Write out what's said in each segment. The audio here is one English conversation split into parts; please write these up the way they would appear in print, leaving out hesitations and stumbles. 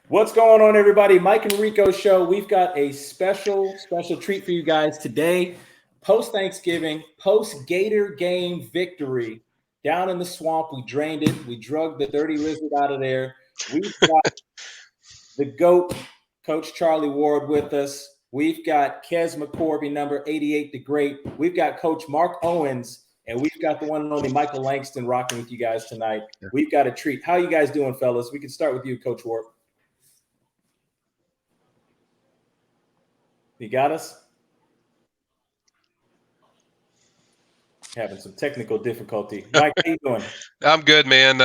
What's going on, everybody? Mike and Rico show. We've got a special treat for you guys today. Post Thanksgiving, post Gator game victory down in the swamp. We drained it. We drugged the dirty lizard out of there. We've got the GOAT, Coach Charlie Ward, with us. We've got Kez McCorvey, number 88, the great. We've got Coach Mark Owens, and we've got the one and only Michael Langston rocking with you guys tonight. We've got a treat. How you guys doing, fellas? We can start with you, Coach Ward. You got us? Having some technical difficulty. Mike, how you doing? I'm good, man.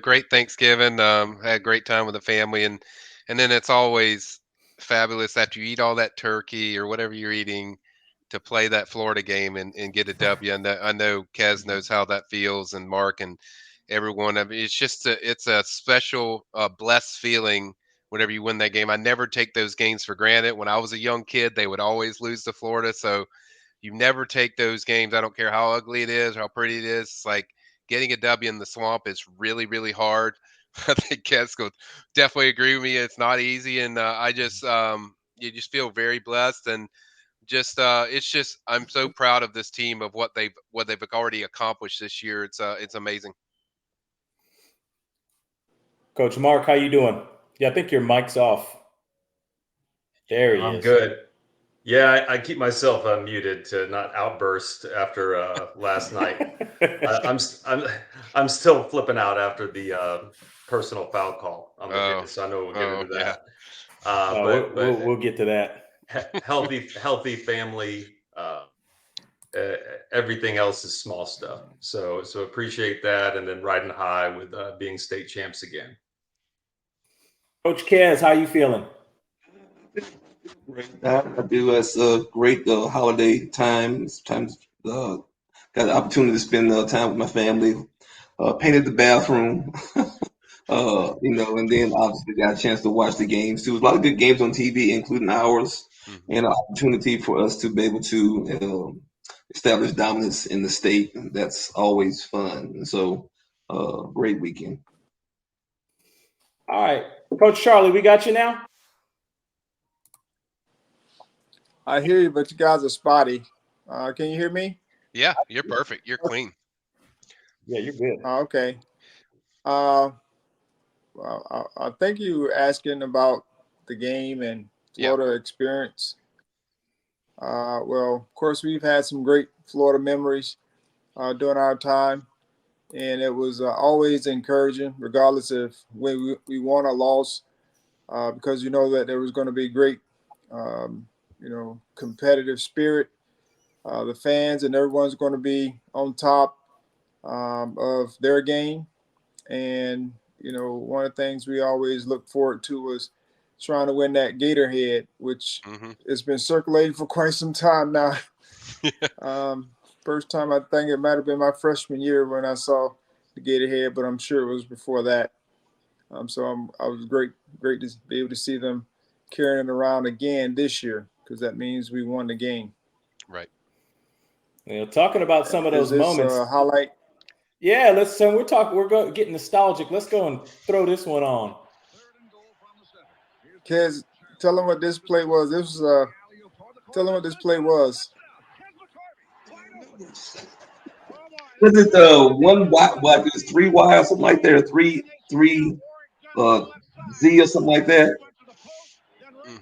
Great Thanksgiving. Had a great time with the family, and then it's always fabulous after you eat all that turkey or whatever you're eating to play that Florida game and get a W. And I know Kez knows how that feels, and Mark and everyone. I mean, it's a special, blessed feeling whenever you win that game. I never take those games for granted. When I was a young kid, they would always lose to Florida, so you never take those games. I don't care how ugly it is, how pretty it is. It's like getting a W in the swamp is really, really hard. I think Kez definitely agree with me. It's not easy, and you just feel very blessed, and it's just I'm so proud of this team of what they've already accomplished this year. It's amazing. Coach Mark, how you doing? Yeah, I think your mic's off. There he I'm is. good. Yeah, I keep myself muted to not outburst after last night. I'm s- I'm still flipping out after the personal foul call on the Oh, Gator, so I know we'll get oh into yeah, that. Uh, We'll, but we'll, but we'll get to that. healthy family. Uh, Everything else is small stuff. So appreciate that, and then riding high with being state champs again. Coach Kez, how you feeling? Right. I do. It's a great holiday time. Sometimes got the opportunity to spend time with my family. Painted the bathroom, and then obviously got a chance to watch the games too. A lot of good games on TV, including ours, hmm and an opportunity for us to be able to establish dominance in the state. That's always fun. And so, great weekend. All right. Coach Charlie, we got you now? I hear you, but you guys are spotty. Can you hear me? yeah. You're perfect. You're clean. Yeah, you're good. Okay. Uh, I think you were asking about the game and Yeah. Florida experience. Well, of course, we've had some great Florida memories during our time, and it was always encouraging, regardless of when we won or lost, because you know that there was going to be great, competitive spirit. The fans and everyone's going to be on top of their game. And, one of the things we always look forward to was trying to win that Gator head, which hmm has been circulating for quite some time now. Um, First time I think it might have been my freshman year when I saw the Gator head, but I'm sure it was before that. I was great to be able to see them carrying it around again this year because that means we won the game. Right. Talking about some of Is those this moments. a highlight? Yeah, let's. Getting nostalgic. Let's go and throw this one on. Kez, tell them what this play was. Tell them what this play was. Was it one Y? What? It was three Y or something like that. Or three uh, Z or something like that. Mm.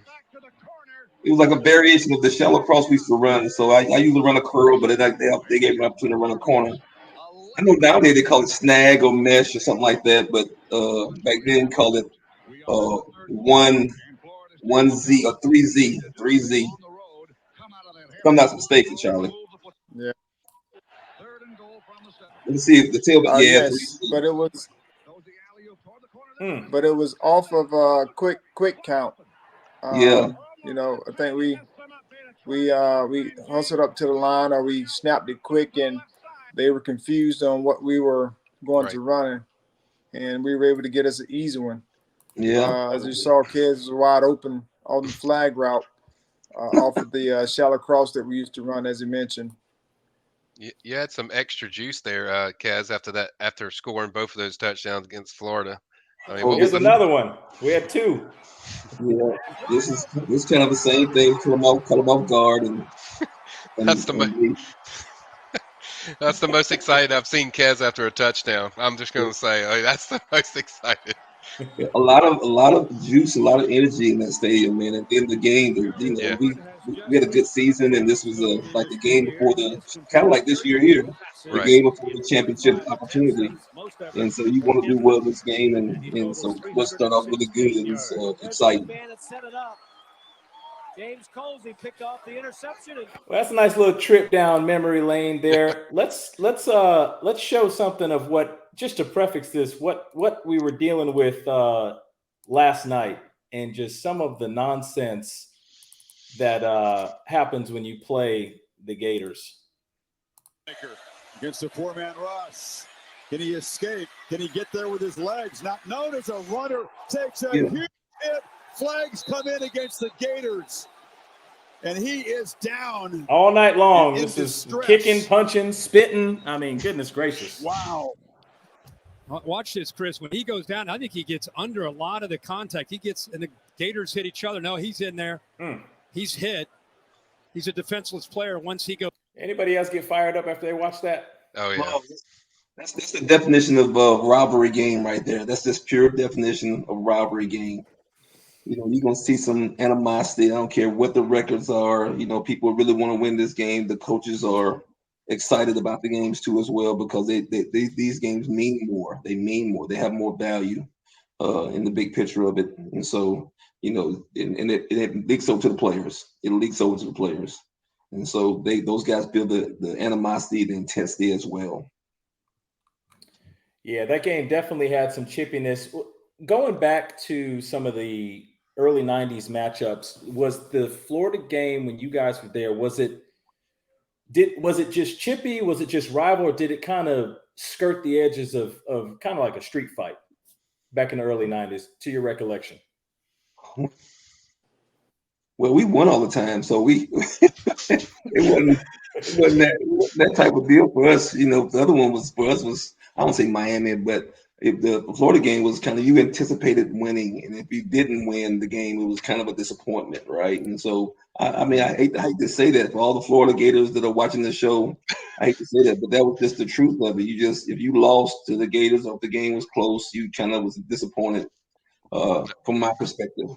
It was like a variation of the shallow cross we used to run. So I usually run a curl, but they gave me an opportunity to run a corner. I know nowadays they call it snag or mesh or something like that, but back then called it uh, one one Z or three Z. If I'm not mistaken, Charlie. Yeah. Let me see if the tail, but yeah, three Yes, Z. Hmm. but it was off of a quick count. Yeah, I think we hustled up to the line or we snapped it quick and they were confused on what we were going Right. to run and we were able to get us an easy one. yeah. As you saw, kids was wide open on the flag route off of the shallow cross that we used to run, as you mentioned. You had some extra juice there, Kaz, after scoring both of those touchdowns against Florida. I mean, what Here's was the, another one. We had two. Yeah, this is kind of the same thing. Cut them off guard, and that's the most excited I've seen Kez after a touchdown. I'm just going to say, that's the most excited. a lot of juice, a lot of energy in that stadium, man. At the end of the game, Yeah. we had a good season, and this was like the game before kind of like this year here, the Right. game before the championship opportunity. And so you want to do well this game, and so we'll start off really good, and it's exciting. James Colsey picked off the interception. Well, that's a nice little trip down memory lane there. Let's show something of what, just to prefix this, what we were dealing with last night, and just some of the nonsense that happens when you play the Gators. Against a four-man rush. Can he escape? Can he get there with his legs? Not known as a runner. Takes a huge hit. Flags come in against the Gators. And he is down. All night long. This is distress. Kicking, punching, spitting. I mean, goodness gracious. Wow. Watch this, Chris. When he goes down, I think he gets under a lot of the contact. He gets, and the Gators hit each other. No, he's in there. He's hit. He's a defenseless player once he goes. Anybody else get fired up after they watch that? Oh, yeah. Well, that's the definition of robbery game right there. That's just pure definition of robbery game. You know, you're going to see some animosity. I don't care what the records are. You know, people really want to win this game. The coaches are excited about the games too as well, because these games mean more. They mean more. They have more value in the big picture of it. And so, you know, and it leaks over to the players. It leaks over to the players. And so those guys feel the animosity, the intensity as well. Yeah, that game definitely had some chippiness. Going back to some of the early 90s matchups, was the Florida game when you guys were there, was it just chippy? Was it just rival, or did it kind of skirt the edges of kind of like a street fight back in the early 90s, to your recollection? Well, we won all the time, so it wasn't that type of deal for us. You know, the other one was for us was, I don't say Miami, but if the Florida game was kind of, you anticipated winning, and if you didn't win the game, it was kind of a disappointment, right? And so, I mean, I hate to say that for all the Florida Gators that are watching the show. I hate to say that, but that was just the truth of it. If you lost to the Gators, or if the game was close, you kind of was disappointed from my perspective.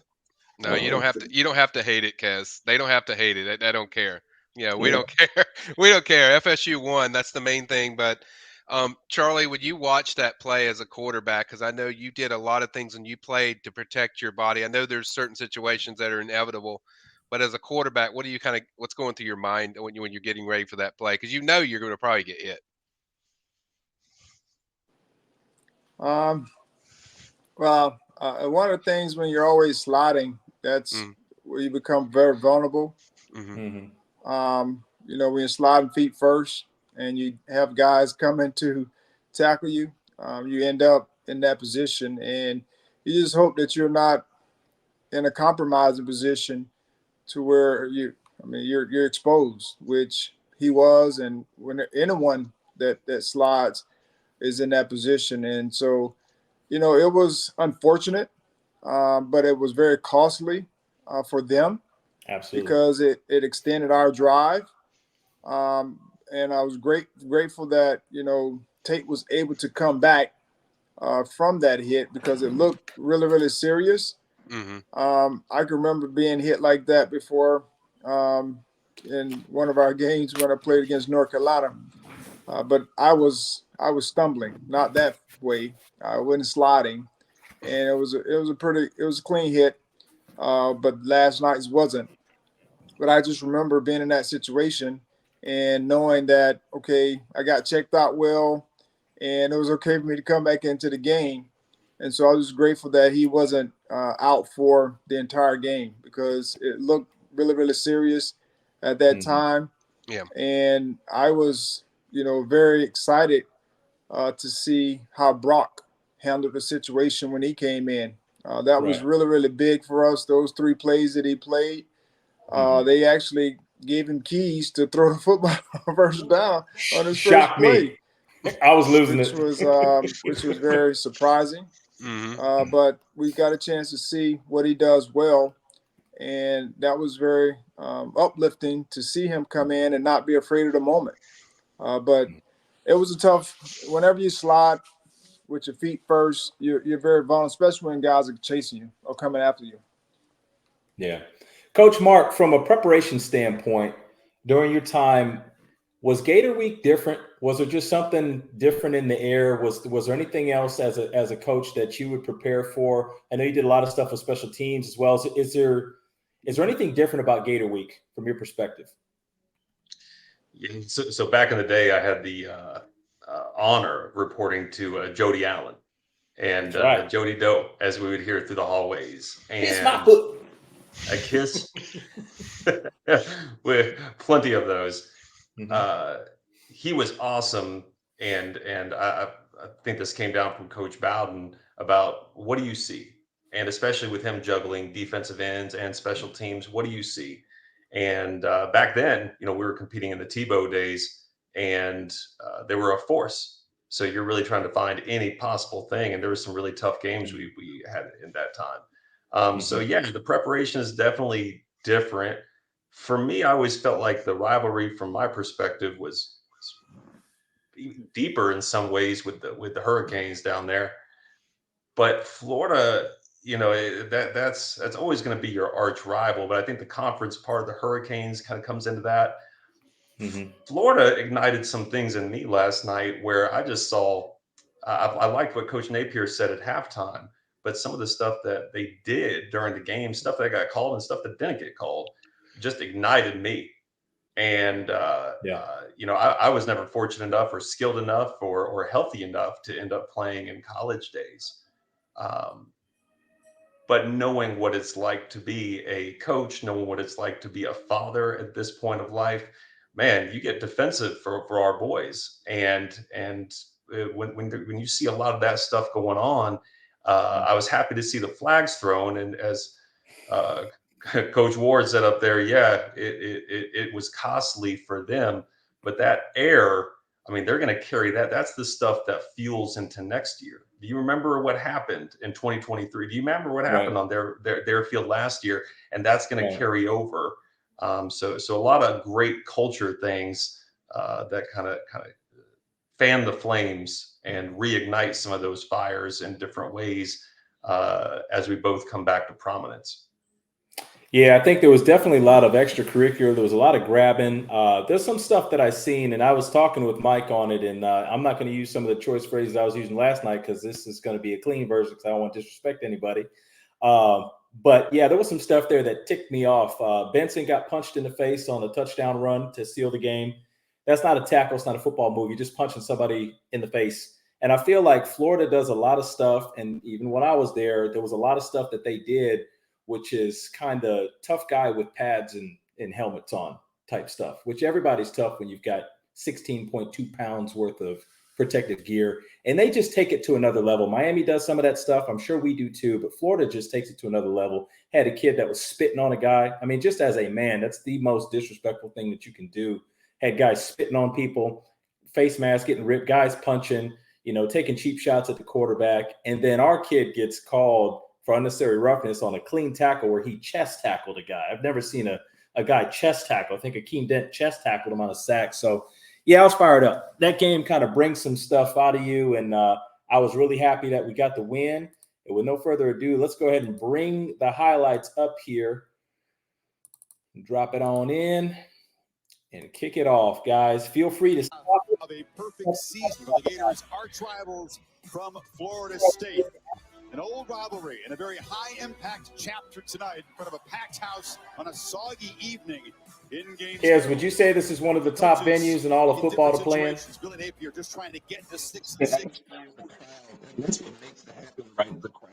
No, you don't have to hate it, Kez. They don't have to hate it. I don't care. Yeah, we don't care. We don't care. FSU won. That's the main thing. But Charlie, would you watch that play as a quarterback? Because I know you did a lot of things when you played to protect your body. I know there's certain situations that are inevitable, but as a quarterback, what's going through your mind when you're getting ready for that play? Because you know you're going to probably get hit. Well, one of the things when you're always sliding, that's where you become very vulnerable. You know, when you're sliding feet first and you have guys coming to tackle you, you end up in that position, and you just hope that you're not in a compromising position to where you're exposed, which he was, and when anyone that slides is in that position. And so, you know, it was unfortunate, but it was very costly for them. Absolutely. Because it extended our drive. And I was grateful that, you know, Tate was able to come back from that hit, because it looked really, really serious. I can remember being hit like that before in one of our games when I played against North Carolina. But I was stumbling, not that way. I wasn't sliding, and it was a clean hit. But last night's wasn't. But I just remember being in that situation and knowing that, okay, I got checked out well, and it was okay for me to come back into the game. And so I was grateful that he wasn't out for the entire game, because it looked really, really serious at that time. Yeah. And I was, you know, very excited to see how Brock handled the situation when he came in. That was really, really big for us, those 3 plays that he played. They actually gave him keys to throw the football first down on his first play. I was losing which was very surprising. But we got a chance to see what he does well. And that was very uplifting to see him come in and not be afraid of the moment. But it was a tough – whenever you slide with your feet first, you're very vulnerable, especially when guys are chasing you or coming after you. Yeah. Coach Mark, from a preparation standpoint, during your time, was Gator Week different? Was there just something different in the air? Was there anything else as a coach that you would prepare for? I know you did a lot of stuff with special teams as well. Is there anything different about Gator Week from your perspective? Yeah, so back in the day, I had the honor of reporting to Jody Allen and right. Jody Doe, as we would hear through the hallways. And a kiss with plenty of those. He was awesome. And I think this came down from Coach Bowden about what do you see? And especially with him juggling defensive ends and special teams, what do you see? And back then, we were competing in the Tebow days, and they were a force. So you're really trying to find any possible thing. And there were some really tough games we had in that time. So yeah, the preparation is definitely different. For me, I always felt like the rivalry from my perspective was deeper in some ways with the Hurricanes down there. But Florida, that's always going to be your arch rival. But I think the conference part of the Hurricanes kind of comes into that. Florida ignited some things in me last night where I just saw, I liked what Coach Napier said at halftime, but some of the stuff that they did during the game, stuff that got called and stuff that didn't get called, just ignited me. And, I was never fortunate enough or skilled enough or healthy enough to end up playing in college days. But knowing what it's like to be a coach, knowing what it's like to be a father at this point of life, man, you get defensive for our boys. And when you see a lot of that stuff going on, I was happy to see the flags thrown. And as Coach Ward said up there, it was costly for them, but that air, they're going to carry that. That's the stuff that fuels into next year. Do you remember what happened in 2023? Do you remember what happened on their field last year? And that's going to carry over. So a lot of great culture things that kind of fan the flames and reignite some of those fires in different ways as we both come back to prominence. Yeah, I think there was definitely a lot of extracurricular. There was a lot of grabbing. There's some stuff that I seen, and I was talking with Mike on it, and I'm not going to use some of the choice phrases I was using last night because this is going to be a clean version because I don't want to disrespect anybody. But yeah, there was some stuff there that ticked me off. Benson got punched in the face on a touchdown run to seal the game. That's not a tackle. It's not a football move. You're just punching somebody in the face. And I feel like Florida does a lot of stuff. And even when I was there was a lot of stuff that they did, which is kind of tough guy with pads and helmets on type stuff, which everybody's tough when you've got 16.2 pounds worth of protective gear. And they just take it to another level. Miami does some of that stuff. I'm sure we do too, but Florida just takes it to another level. Had a kid that was spitting on a guy. Just as a man, that's the most disrespectful thing that you can do. Had guys spitting on people, face mask getting ripped, guys punching, taking cheap shots at the quarterback. And then our kid gets called for unnecessary roughness on a clean tackle where he chest tackled a guy. I've never seen a guy chest tackle. I think Akeem Dent chest tackled him on a sack. So, yeah, I was fired up. That game kind of brings some stuff out of you, and I was really happy that we got the win. And with no further ado, let's go ahead and bring the highlights up here. Drop it on in and kick it off, guys. Feel free to stop it. Of a perfect season for the Gators, arch rivals from Florida State. An old rivalry and a very high-impact chapter tonight in front of a packed house on a soggy evening in game. Kez, would you say this is one of the top venues in all of football to play in? Billy Napier just trying to get to 6-6. That's what makes it happen, right? The crowd.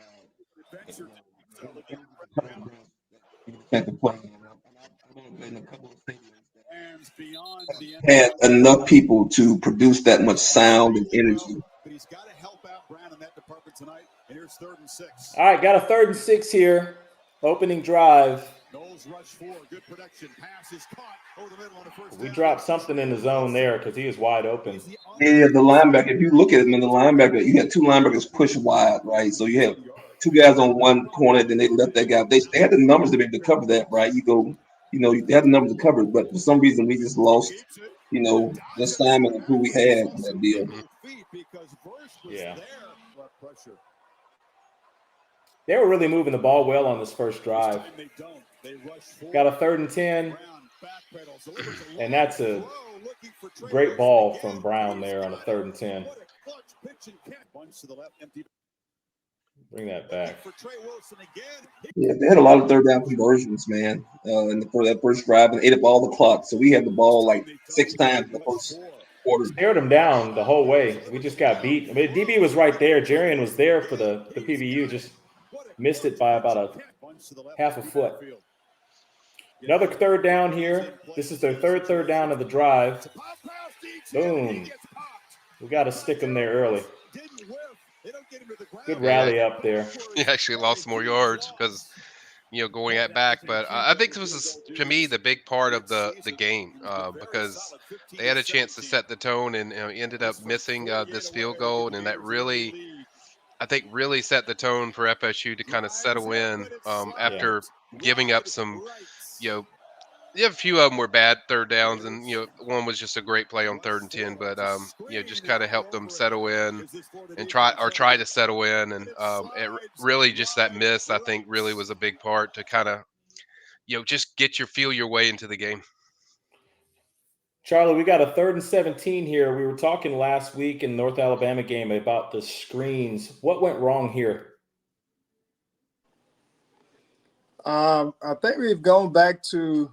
Had enough people to produce that much sound and energy. But he's got to help out Brown in that department tonight. And here's 3rd and 6. All right, got a 3rd and 6 here. Opening drive. Noles rush 4. Good production. Pass is caught over the middle on the first. We dropped something in the zone there because he is wide open. Yeah, the linebacker. If you look at him in the linebacker, you had two linebackers push wide, right? So you have two guys on one corner, then they left that guy. They had the numbers to be able to cover that, right? They had the numbers to cover it, but for some reason we just lost, the assignment of who we had in that deal. Yeah. They were really moving the ball well on this first drive. Got a 3rd and 10, and that's a great ball from Brown there on a 3rd and 10. Bring that back. Yeah, they had a lot of 3rd down conversions, man, for that first drive, and ate up all the clock. So we had the ball like 6 times in the first quarter. Stared them down the whole way. We just got beat. I mean, DB was right there. Jarian was there for the PBU, just missed it by about a half a foot. Another 3rd down here. This is their third down of the drive. Boom. We got to stick them there early. Good rally up there. He actually lost more yards because, going at back. But I think this was, to me, the big part of the game because they had a chance to set the tone and ended up missing this field goal. And that really, I think, really set the tone for FSU to kind of settle in after giving up some, a few of them were bad 3rd downs, and one was just a great play on 3rd and 10. But just kind of helped them settle in and try to settle in, and it really just that miss I think really was a big part to kind of just feel your way into the game. Charlie, we got a 3rd and 17 here. We were talking last week in the North Alabama game about the screens. What went wrong here? I think we've gone back to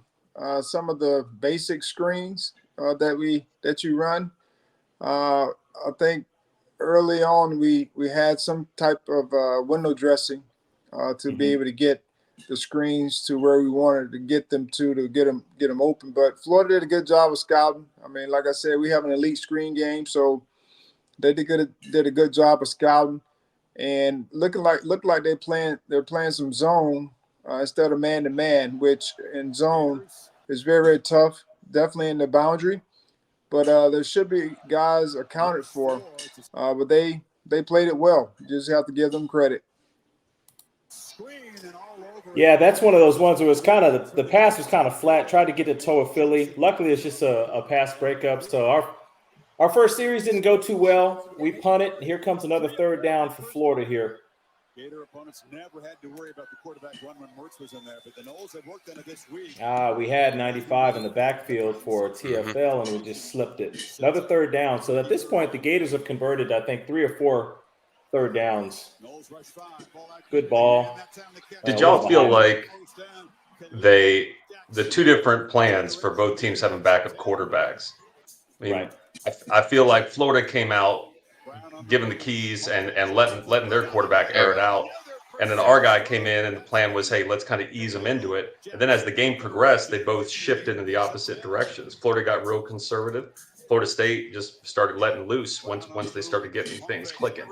some of the basic screens that you run. I think early on we had some type of window dressing to be able to get the screens to where we wanted to get them to get them open. But Florida did a good job of scouting. I mean, like I said, we have an elite screen game, so they did a good job of scouting and looked like they're playing some zone instead of man to man, which in zone is very, very tough, definitely in the boundary. But there should be guys accounted for. But they played it well. You just have to give them credit. Yeah, that's one of those ones where it was kind of the pass was kind of flat. Tried to get the toe of Philly. Luckily, it's just a pass breakup. So our first series didn't go too well. We punted. Here comes another 3rd down for Florida here. Gator opponents never had to worry about the quarterback run when Mertz was in there, but the Noles have worked on it this week. We had 95 in the backfield for TFL, and we just slipped it. Another 3rd down. So at this point, the Gators have converted, I think, 3 or 4 3rd downs. Good ball. Did y'all feel like the 2 different plans for both teams having backup quarterbacks? I mean, Right. I feel like Florida came out giving the keys and letting their quarterback air it out. And then our guy came in and the plan was, hey, let's kind of ease them into it. And then as the game progressed, they both shifted in the opposite directions. Florida got real conservative. Florida State just started letting loose once they started getting things clicking.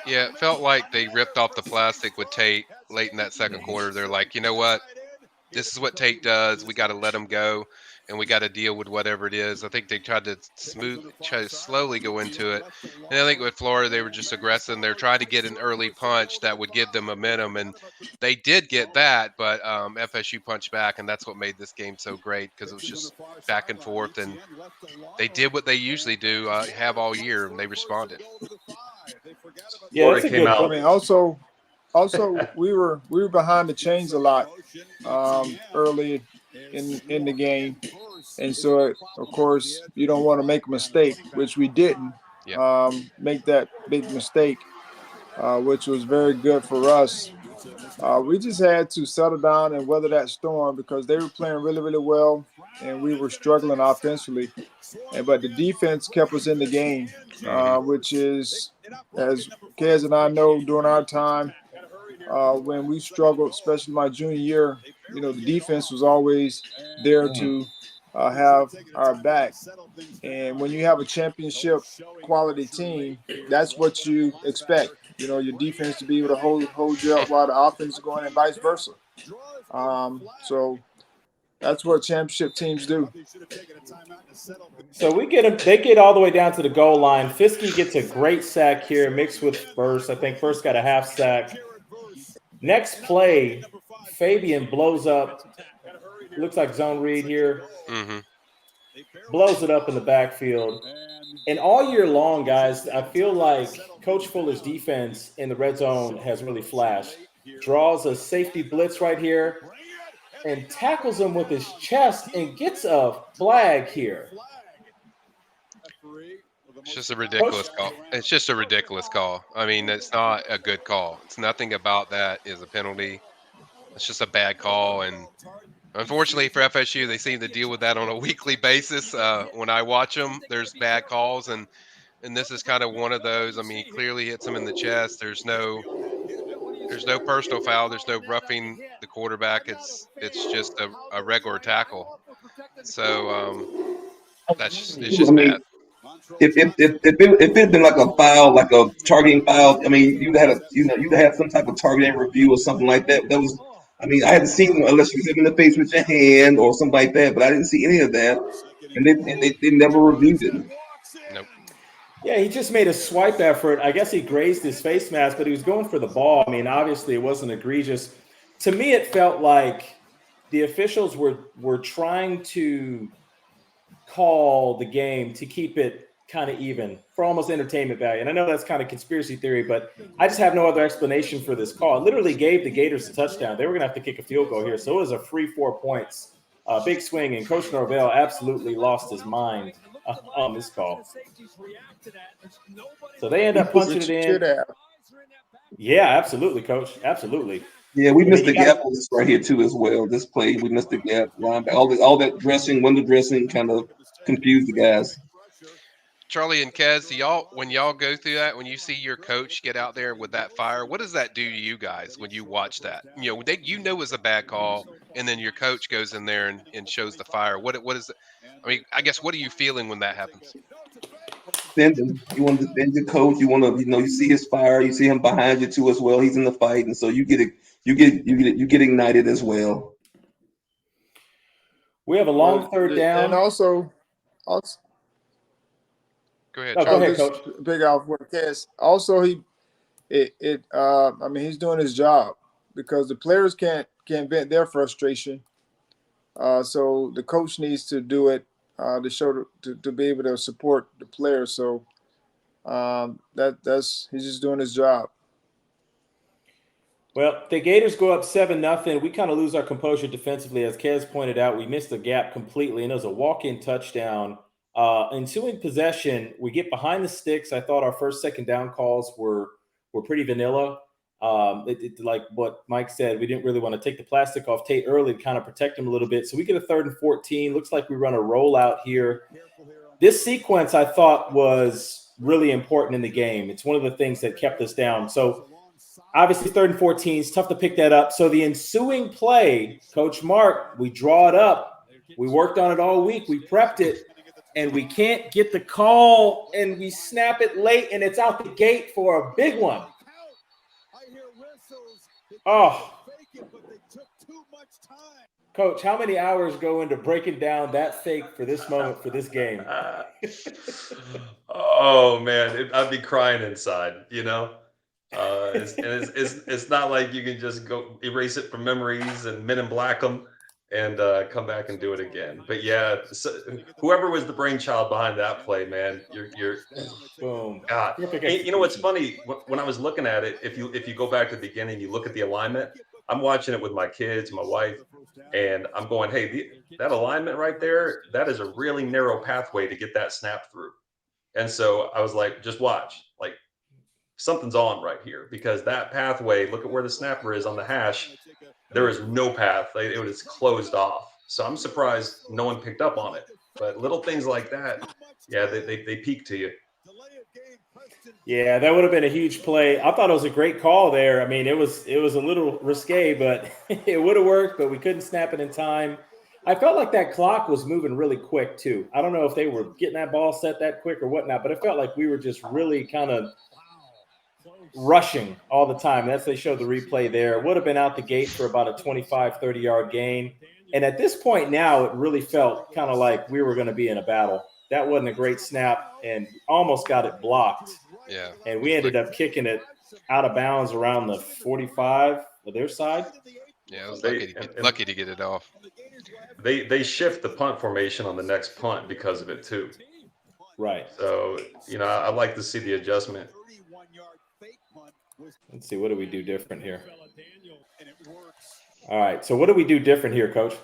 Yeah, it felt like they ripped off the plastic with Tate late in that second quarter. They're like, you know what? This is what Tate does. We got to let him go, and we got to deal with whatever it is. I think they tried to slowly go into it. And I think with Florida, they were just aggressive. They're trying to get an early punch that would give them momentum, and they did get that, but FSU punched back, and that's what made this game so great because it was just back and forth, and they did what they usually do, have all year, and they responded. Yeah, that's a good. I mean, also we were behind the chains a lot early in the game, and so of course you don't want to make a mistake, which we didn't make that big mistake, which was very good for us. We just had to settle down and weather that storm because they were playing really, really well, and we were struggling offensively. But the defense kept us in the game, which is, as Kez and I know, during our time when we struggled, especially my junior year, the defense was always there to have our back. And when you have a championship quality team, that's what you expect. your defense to be able to hold you up while the offense is going, and vice versa. So that's what championship teams do. So they get all the way down to the goal line. Fiske gets a great sack here, mixed with First. I think First got a half sack. Next play, Fabian blows up. Looks like zone read here. Mm-hmm. Blows it up in the backfield. And all year long, guys, I feel like Coach Fuller's defense in the red zone has really flashed. Draws a safety blitz right here and tackles him with his chest and gets a flag here. It's just a ridiculous call. It's just a ridiculous call. I mean, it's not a good call. It's nothing about that is a penalty. It's just a bad call. And unfortunately for FSU, they seem to deal with that on a weekly basis. When I watch them, there's bad calls. And this is kind of one of those. I mean, he clearly hits him in the chest. There's no personal foul. There's no roughing the quarterback. It's just a regular tackle. So it's just bad. If it had been like a foul, like a targeting foul, I mean, you'd have some type of targeting review or something like that. That was, I mean, I hadn't seen unless you hit him in the face with your hand or something like that, but I didn't see any of that, and they never reviewed it. Nope. Yeah, he just made a swipe effort. I guess he grazed his face mask, but he was going for the ball. I mean, obviously it wasn't egregious. To me, it felt like the officials were trying to call the game to keep it kind of even for almost entertainment value. And I know that's kind of conspiracy theory, but I just have no other explanation for this call. It literally gave the Gators a touchdown. They were going to have to kick a field goal here. So it was a free 4 points, big swing. And Coach Norvell absolutely lost his mind on this call. So they end up punching it in. Yeah, absolutely, Coach. Absolutely. Yeah, we missed the gap on this right here too as well. This play, we missed the gap. All that dressing, window dressing, kind of confused the guys. Charlie and Kez, when y'all go through that, when you see your coach get out there with that fire, what does that do to you guys when you watch that? You know it's a bad call, and then your coach goes in there and shows the fire. What is it? I mean, I guess what are you feeling when that happens? Defending. You want to defend your coach. You want to, you see his fire. You see him behind you too as well. He's in the fight, and so you get ignited as well. We have a long third down, and also. Go ahead. Go ahead, Coach. Big off what Kez. Also, I mean, he's doing his job because the players can't vent their frustration. So the coach needs to do it to show to be able to support the players. So he's just doing his job. Well, the Gators go up 7-0. We kind of lose our composure defensively, as Kez pointed out. We missed the gap completely, and it was a walk-in touchdown. Ensuing possession, we get behind the sticks. I thought our first, second down calls were pretty vanilla. Like what Mike said, we didn't really want to take the plastic off Tate early to kind of protect him a little bit. So we get a 3rd and 14. Looks like we run a rollout here. This sequence I thought was really important in the game. It's one of the things that kept us down. So obviously 3rd and 14 is tough to pick that up. So the ensuing play, Coach Mark, we draw it up. We worked on it all week. We prepped it. And we can't get the call, and we snap it late, and it's out the gate for a big one. Oh. Coach, how many hours go into breaking down that fake for this moment, for this game? Oh, man. I'd be crying inside, It's not like you can just go erase it from memories and Men in Black them and come back and do it again. But yeah, whoever was the brainchild behind that play, man, you're boom. God. Hey, you know what's funny? When I was looking at it, if you go back to the beginning, you look at the alignment. I'm watching it with my kids, my wife, and I'm going, hey, that alignment right there, that is a really narrow pathway to get that snap through. And so I was like, just watch, like something's on right here, because that pathway, look at where the snapper is on the hash. There is no path. It was closed off. So I'm surprised no one picked up on it. But little things like that, yeah, they peak to you. Yeah, that would have been a huge play. I thought it was a great call there. I mean, it was a little risque, but it would have worked, but we couldn't snap it in time. I felt like that clock was moving really quick too. I don't know if they were getting that ball set that quick or whatnot, but it felt like we were just really kind of rushing all the time. That's they showed the replay there. Would have been out the gate for about a 25, 30-yard gain. And at this point now, it really felt kind of like we were going to be in a battle. That wasn't a great snap and almost got it blocked. Yeah. And we ended up kicking it out of bounds around the 45 of their side. Yeah, I was lucky to get it off. They shift the punt formation on the next punt because of it too. Right. So, I like to see the adjustment. Let's see, what do we do different here? All right, so what do we do different here, Coach?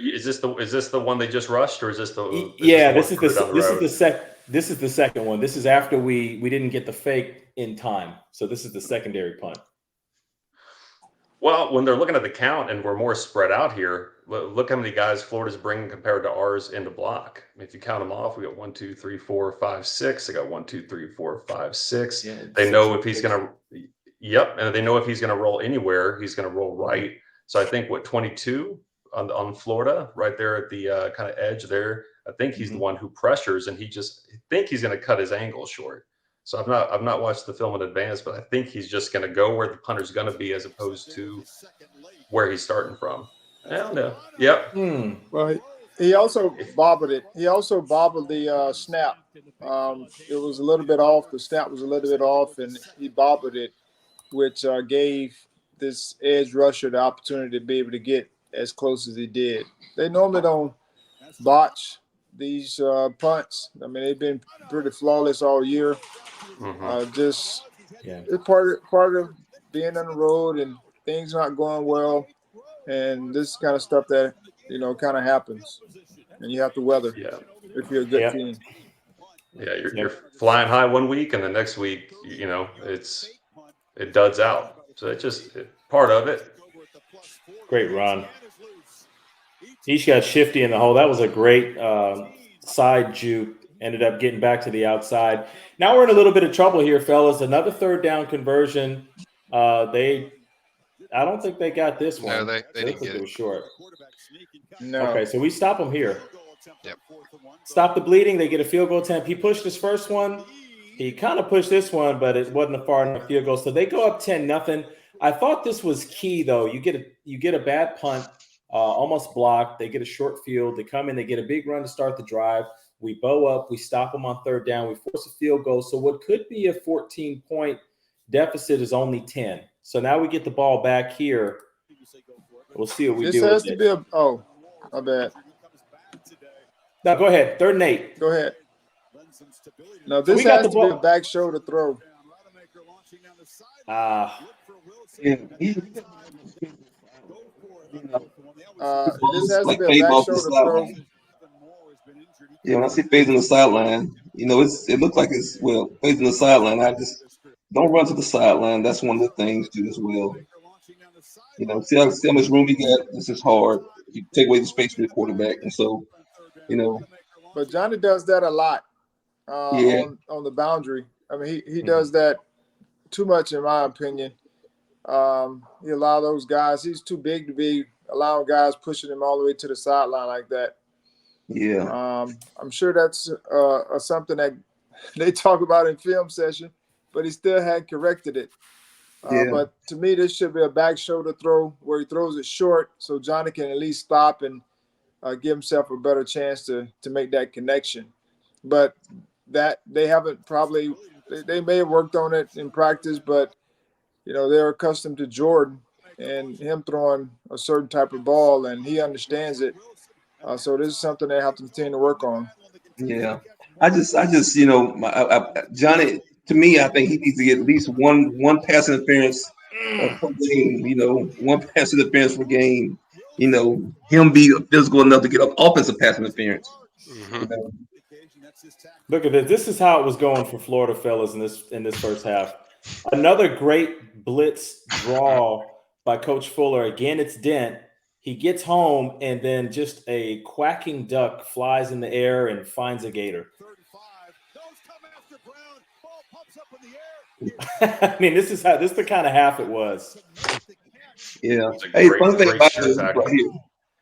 Is this the one they just rushed, or is this the? Yeah, this is the second one. This is after we didn't get the fake in time, so this is the secondary punt. Well, when they're looking at the count and we're more spread out here, look how many guys Florida's bringing compared to ours into block. I mean, if you count them off, we got 1, 2, 3, 4, 5, 6. They got 1, 2, 3, 4, 5, 6. Yeah, they know if he's going to, and they know if he's going to roll anywhere, he's going to roll right. So I think 22 on Florida, right there at the kind of edge there. I think he's the one who pressures, and think he's going to cut his angle short. So I've not watched the film in advance, but I think he's just going to go where the punter's going to be as opposed to where he's starting from. I don't know. Yep. Well, he also bobbled it. He also bobbled the snap. It was a little bit off. The snap was a little bit off, and he bobbled it, which gave this edge rusher the opportunity to be able to get as close as he did. They normally don't botch these punts. I mean, they've been pretty flawless all year. It's part of being on the road and things not going well, and this kind of stuff that kind of happens, and you have to weather. Yeah, if you're a good team. Yeah, you're flying high one week, and the next week, it duds out. So it's just part of it. Great run. He got shifty in the hole. That was a great side juke. Ended up getting back to the outside. Now we're in a little bit of trouble here, fellas. Another third down conversion. I don't think they got this one. No, they didn't get it. It was short. No. Okay, so we stop them here. Yep. Stop the bleeding. They get a field goal attempt. He pushed his first one. He kind of pushed this one, but it wasn't a far enough field goal. So they go up 10-0. I thought this was key, though. You get a bad punt, almost blocked. They get a short field. They come in. They get a big run to start the drive. We bow up. We stop them on third down. We force a field goal. So what could be a 14-point deficit is only 10. So now we get the ball back here. We'll see what we do. This has to be my bad. No, go ahead. 3rd and 8. Go ahead. No, this has to be a back shoulder throw. This has to be a back shoulder throw. Yeah, when I see Faze on the sideline, it looks like it's Faze on the sideline. I just don't run to the sideline. That's one of the things too as well. See how much room you got. This is hard. You take away the space from the quarterback, and so But Johnny does that a lot on the boundary. I mean, he does that too much, in my opinion. He allow those guys. He's too big to be allowing guys pushing him all the way to the sideline like that. Yeah. I'm sure that's something that they talk about in film session, but he still had corrected it. But to me, this should be a back shoulder throw where he throws it short so Johnny can at least stop and give himself a better chance to make that connection. But that they haven't probably – they may have worked on it in practice, but, they're accustomed to Jordan and him throwing a certain type of ball, and he understands it. So this is something they have to continue to work on. Yeah. I just Johnny, to me, I think he needs to get at least one pass interference per game, one pass interference per game. Him be physical enough to get up offensive pass interference. Look at this. This is how it was going for Florida, fellas, in this first half. Another great blitz draw by Coach Fuller. Again, it's Dent. He gets home, and then just a quacking duck flies in the air and finds a gator. I mean, this is the kind of half it was. Yeah. Hey, fun thing about this right here.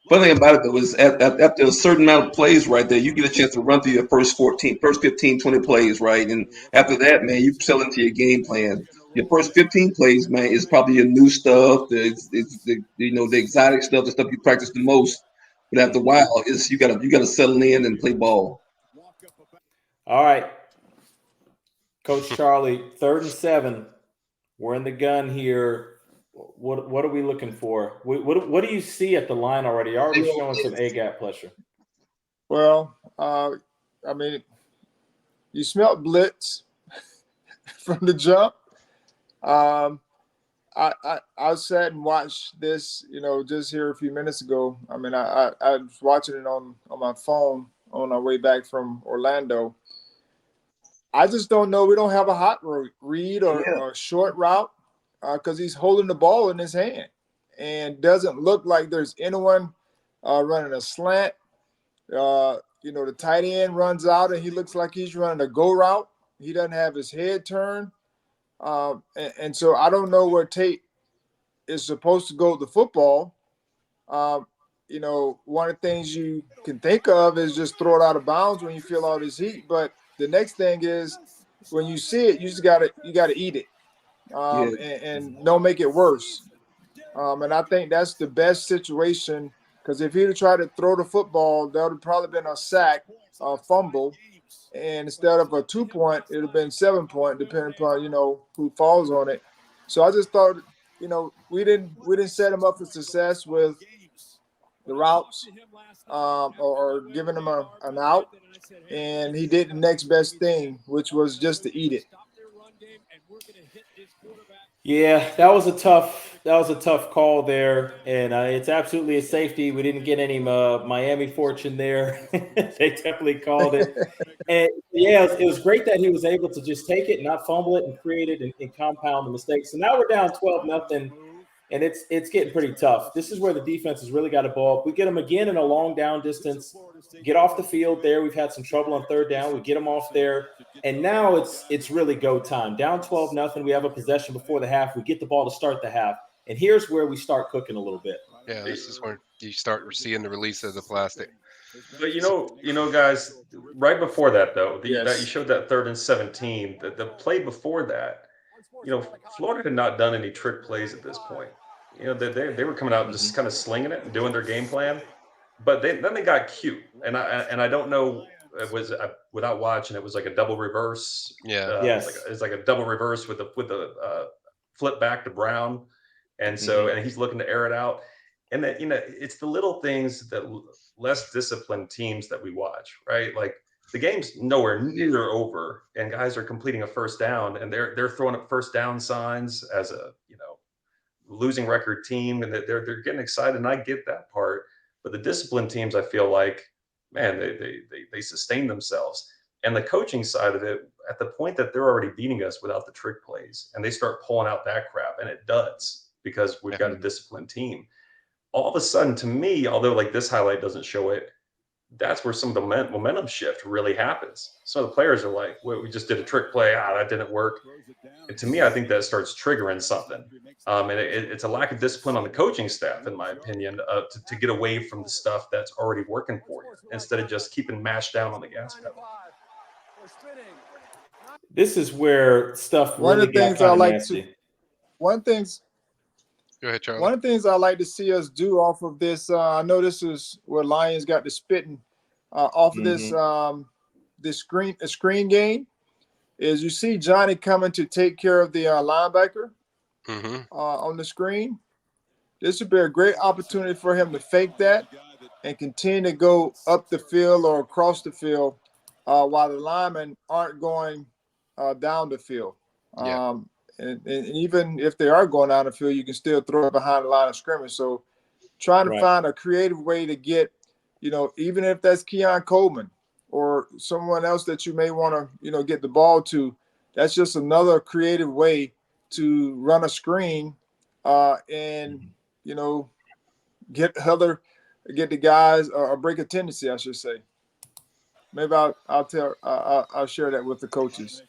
Funny thing about it though is after a certain amount of plays right there, you get a chance to run through your first 15, 20 plays, right? And after that, man, you sell into your game plan. Your first 15 plays, man, is probably your new stuff, the exotic stuff, the stuff you practice the most. But after a while, it's you gotta settle in and play ball. All right, Coach Charlie, 3rd and 7. We're in the gun here. What are we looking for? What do you see at the line already? You're already showing some A-gap pressure. Well, I mean, you smelled blitz from the jump. I sat and watched this, just here a few minutes ago. I mean, I was watching it on my phone on our way back from Orlando. I just don't know. We don't have a hot read or a short route because he's holding the ball in his hand and doesn't look like there's anyone running a slant. The tight end runs out and he looks like he's running a go route. He doesn't have his head turned. And so I don't know where Tate is supposed to go with the football. One of the things you can think of is just throw it out of bounds when you feel all this heat. But the next thing is when you see it, you gotta eat it and don't make it worse. And I think that's the best situation because if he'd have tried to throw the football, that would have probably been a sack, a fumble. And instead of a 2-point, it would have been 7-point, depending upon, who falls on it. So I just thought, we didn't set him up for success with the routes or giving him an out. And he did the next best thing, which was just to eat it. Yeah, that was a tough call there, and it's absolutely a safety. We didn't get any Miami fortune there. They definitely called it, and yeah, it was great that he was able to just take it, not fumble it, and create it and compound the mistakes. So now we're down 12-0, and it's getting pretty tough. This is where the defense has really got to ball up. We get them again in a long down distance, get off the field there. We've had some trouble on 3rd down. We get them off there. And now it's really go time. Down 12-0. We have a possession before the half. We get the ball to start the half. And here's where we start cooking a little bit. Yeah, this is where you start seeing the release of the plastic. But guys, right before that though, that you showed that 3rd and 17. The play before that, Florida had not done any trick plays at this point. They were coming out and just kind of slinging it and doing their game plan. But then they got cute, and I don't know. It was without watching. It was like a double reverse. Yeah. Yes. It's like a double reverse with the flip back to Brown, and so and he's looking to air it out. And that it's the little things that less disciplined teams that we watch, right? Like the game's nowhere near over, and guys are completing a 1st down, and they're throwing up 1st down signs as a losing record team, and they're getting excited, and I get that part. But the disciplined teams, I feel like, man, they sustain themselves. And the coaching side of it, at the point that they're already beating us without the trick plays, and they start pulling out that crap, and it does because we've got a disciplined team. All of a sudden, to me, although like this highlight doesn't show it, that's where some of the momentum shift really happens. So the players are like, well, we just did a trick play. That didn't work. And to me, I think that starts triggering something. And it's a lack of discipline on the coaching staff, in my opinion, to get away from the stuff that's already working for you instead of just keeping mashed down on the gas pedal. This is where stuff really got kind of nasty. Go ahead, Charlie. One of the things I like to see us do off of this, I know this is where Lions got the spitting off of this screen game, is you see Johnny coming to take care of the linebacker on the screen. This would be a great opportunity for him to fake that and continue to go up the field or across the field while the linemen aren't going down the field. And even if they are going down the field, you can still throw it behind the line of scrimmage. So trying to find a creative way to get, even if that's Keon Coleman or someone else that you may want to, get the ball to, that's just another creative way to run a screen and, get the guys or break a tendency, I should say. Maybe I'll share that with the coaches.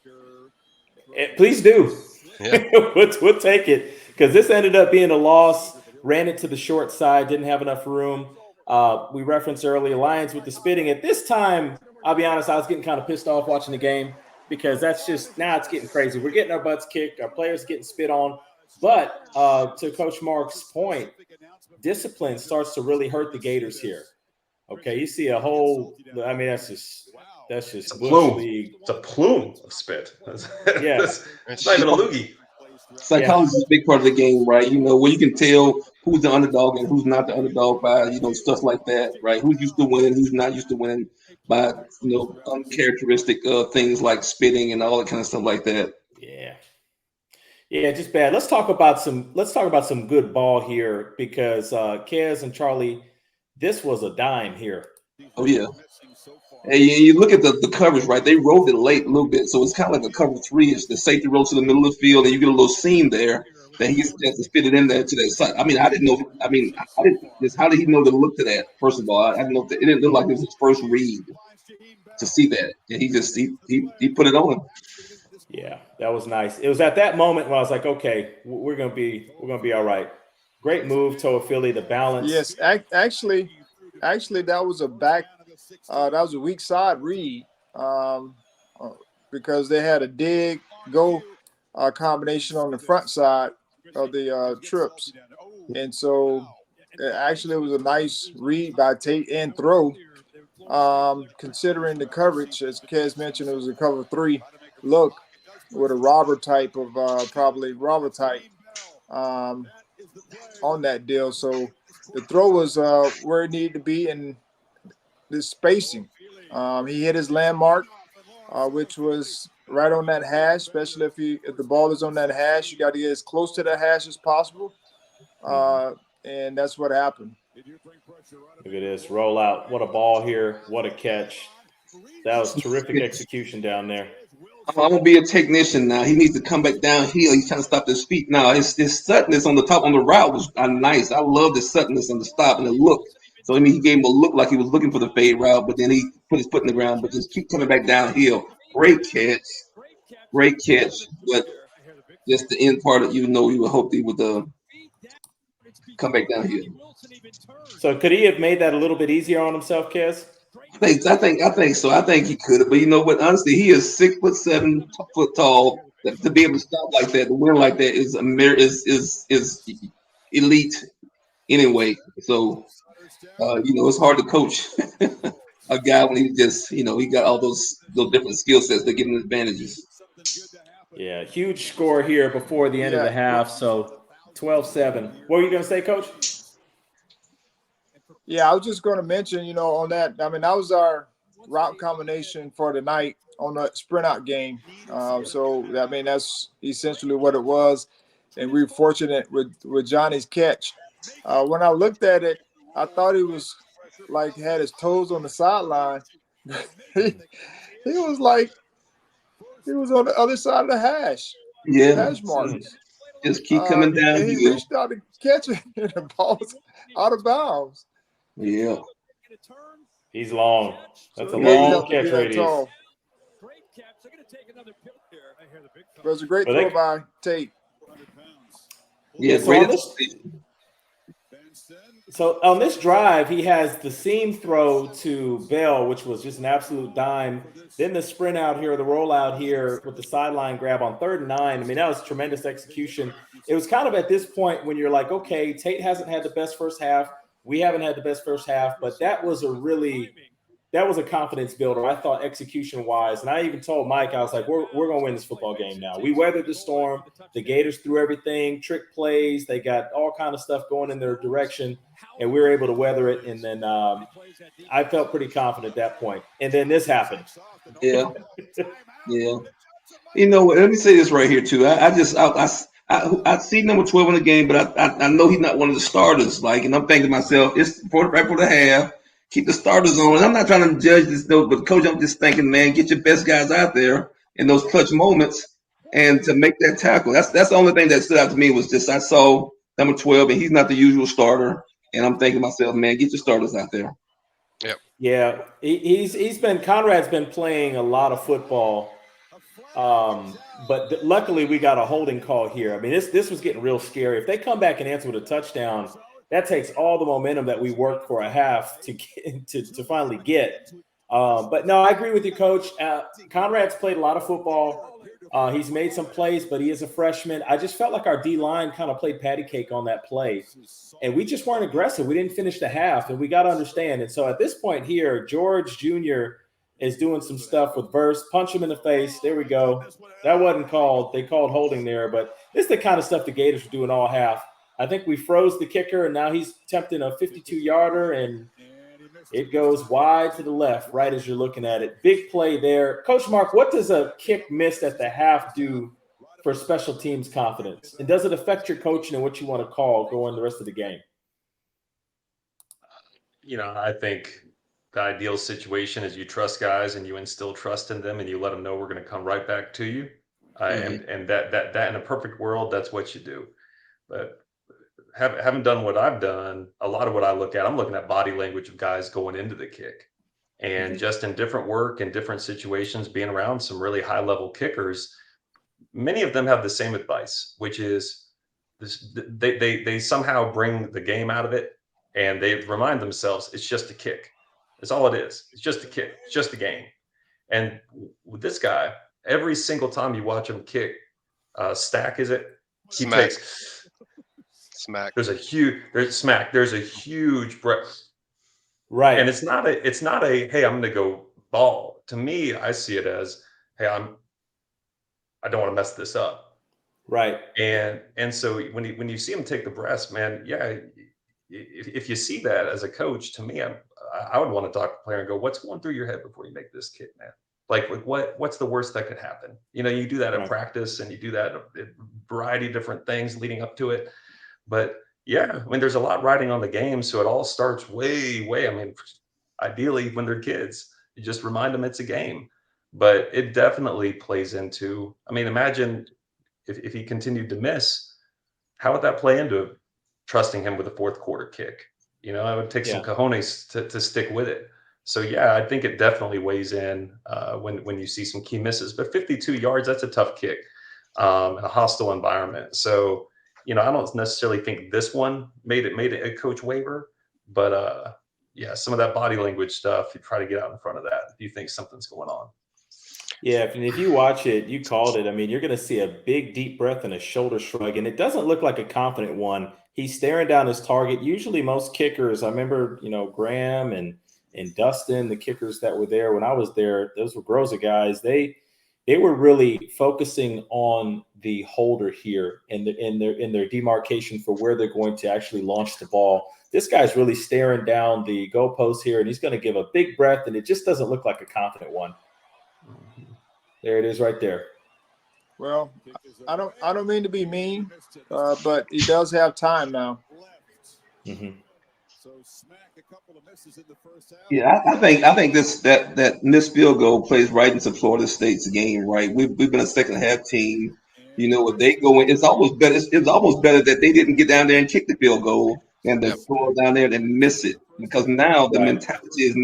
Please do. Yeah. We'll take it because this ended up being a loss. Ran it to the short side, didn't have enough room. We referenced earlier Lions with the spitting. At this time, I'll be honest, I was getting kind of pissed off watching the game because that's just now it's getting crazy. We're getting our butts kicked, our players getting spit on. But to Coach Mark's point, discipline starts to really hurt the Gators here. Okay, you see a whole. I mean, that's just It's a Bush plume. League. It's a plume of spit. Yeah. It's not even a loogie. Psychology is a big part of the game, right? You know, where you can tell who's the underdog and who's not the underdog by, you know, stuff like that, right? Who's used to winning, who's not used to winning by, you know, uncharacteristic things like spitting and all that kind of stuff like that. Yeah, just bad. Let's talk about some good ball here because Kez and Charlie, this was a dime here. Oh yeah. And you look at the coverage, right? They rolled it late a little bit, so it's kind of like a cover three. It's the safety rolls to the middle of the field, and you get a little seam there that he gets to spit it in there to that side. I mean, I didn't know. I mean, I didn't. Just how did he know to look to that? First of all, I didn't know. It didn't look like it was his first read to see that, and he put it on him. Yeah, that was nice. It was at that moment when I was like, okay, we're gonna be all right. Great move, Philly, the balance. Yes, actually, that was a back. That was a weak side read because they had a dig go combination on the front side of the trips, and so actually it was a nice read by Tate and throw. Considering the coverage, as Kez mentioned, it was a cover three look with a robber type of probably robber type on that deal. So the throw was where it needed to be in the spacing. He hit his landmark, which was right on that hash, especially if the ball is on that hash, you got to get as close to the hash as possible. And that's what happened. Look at this rollout. What a ball here. What a catch. That was terrific execution down there. I'm gonna be a technician now. He needs to come back downhill. He's trying to stop his feet now. His suddenness on the top on the route was nice. I love the suddenness on the stop and the look. So I mean, he gave him a look like he was looking for the fade route, but then he put his foot in the ground. But just keep coming back downhill. Great catch. But just the end part of you would hope he would come back downhill. So could he have made that a little bit easier on himself, Kez? I think so. I think he could have, but you know what? Honestly, he is 6'7" tall. To be able to stop like that, to win like that is elite anyway. So it's hard to coach a guy when he just he got all those different skill sets that give him advantages. Yeah, huge score here before the end of the half. So 12-7. What were you going to say, Coach? Yeah, I was just going to mention, on that. I mean, that was our route combination for the night on the sprint out game. So, I mean, that's essentially what it was. And we were fortunate with Johnny's catch. When I looked at it, I thought he was like had his toes on the sideline. he was on the other side of the hash. Yeah. Hash marks. Just keep coming down. And he reached out to catch it, and the ball was out of bounds. Yeah. He's long. That's a long catch radius. It was a great throw by Tate. Yeah, so on this drive, he has the seam throw to Bell, which was just an absolute dime. Then the sprint out here, the rollout here with the sideline grab on 3rd and 9. I mean, that was tremendous execution. It was kind of at this point when you're like, okay, Tate hasn't had the best first half. We haven't had the best first half, but that was a confidence builder, I thought, execution-wise. And I even told Mike, I was like, we're going to win this football game now. We weathered the storm. The Gators threw everything, trick plays. They got all kind of stuff going in their direction, and we were able to weather it. And then I felt pretty confident at that point. And then this happened. Yeah. Yeah. You know what? Let me say this right here, too. I see number 12 in the game, but I know he's not one of the starters. And I'm thinking to myself, it's right for the half. Keep the starters on. And I'm not trying to judge this, though, but Coach, I'm just thinking, man, get your best guys out there in those clutch moments and to make that tackle. That's the only thing that stood out to me was just I saw number 12, and he's not the usual starter. And I'm thinking to myself, man, get your starters out there. Yep. Yeah, Conrad's been playing a lot of football. But luckily we got a holding call here. I mean, this was getting real scary. If they come back and answer with a touchdown, that takes all the momentum that we worked for a half to get to finally get. But no, I agree with you, Coach. Conrad's played a lot of football. He's made some plays, but he is a freshman. I just felt like our D-line kind of played patty cake on that play, and we just weren't aggressive. We didn't finish the half, and we got to understand. And so at this point here, George Jr. is doing some stuff with Verse. Punch him in the face. There we go. That wasn't called. They called holding there, but it's the kind of stuff the Gators were doing all half. I think we froze the kicker, and now he's attempting a 52-yarder, and it goes wide to the left, right as you're looking at it. Big play there. Coach Mark, what does a kick missed at the half do for special teams confidence? And does it affect your coaching and what you want to call going the rest of the game? I think the ideal situation is you trust guys and you instill trust in them and you let them know we're going to come right back to you. And that in a perfect world, that's what you do. But haven't done what I've done, a lot of what I look at, I'm looking at body language of guys going into the kick. And just in different work and different situations, being around some really high level kickers, many of them have the same advice, which is this, they somehow bring the game out of it and they remind themselves it's just a kick. That's all it is. It's just a kick. It's just a game. And with this guy, every single time you watch him kick, stack, is it? He Smack. takes Smack. There's a huge breath. Right. And it's not a hey, I'm gonna go ball. To me, I see it as, hey, I don't want to mess this up. Right. And so when you see him take the breaths, man, yeah, if you see that as a coach, to me, I would want to talk to the player and go, what's going through your head before you make this kick, man? Like what's the worst that could happen? You do that at practice and you do that at a variety of different things leading up to it. But yeah, there's a lot riding on the game. So it all starts way. Ideally when they're kids, you just remind them it's a game. But it definitely plays into, imagine if he continued to miss, how would that play into trusting him with a fourth quarter kick? I would take some cojones to stick with it. So yeah, I think it definitely weighs in when you see some key misses. But 52 yards, that's a tough kick in a hostile environment. So I don't necessarily think this one made it a coach waiver, but some of that body language stuff, you try to get out in front of that if you think something's going on. Yeah, if you watch it, you called it. You're going to see a big, deep breath and a shoulder shrug, and it doesn't look like a confident one. He's staring down his target. Usually most kickers, I remember, Graham and Dustin, the kickers that were there when I was there, those were Groza guys. They were really focusing on the holder here in their demarcation for where they're going to actually launch the ball. This guy's really staring down the goalpost here, and he's going to give a big breath, and it just doesn't look like a confident one. There it is right there. Well, I don't mean to be mean, but he does have time now. Mm-hmm. Yeah, I think that missed field goal plays right into Florida State's game. Right, we've been a second half team. If they go in, it's almost better. It's almost better that they didn't get down there and kick the field goal and then throw it down there and miss it, because now the mentality is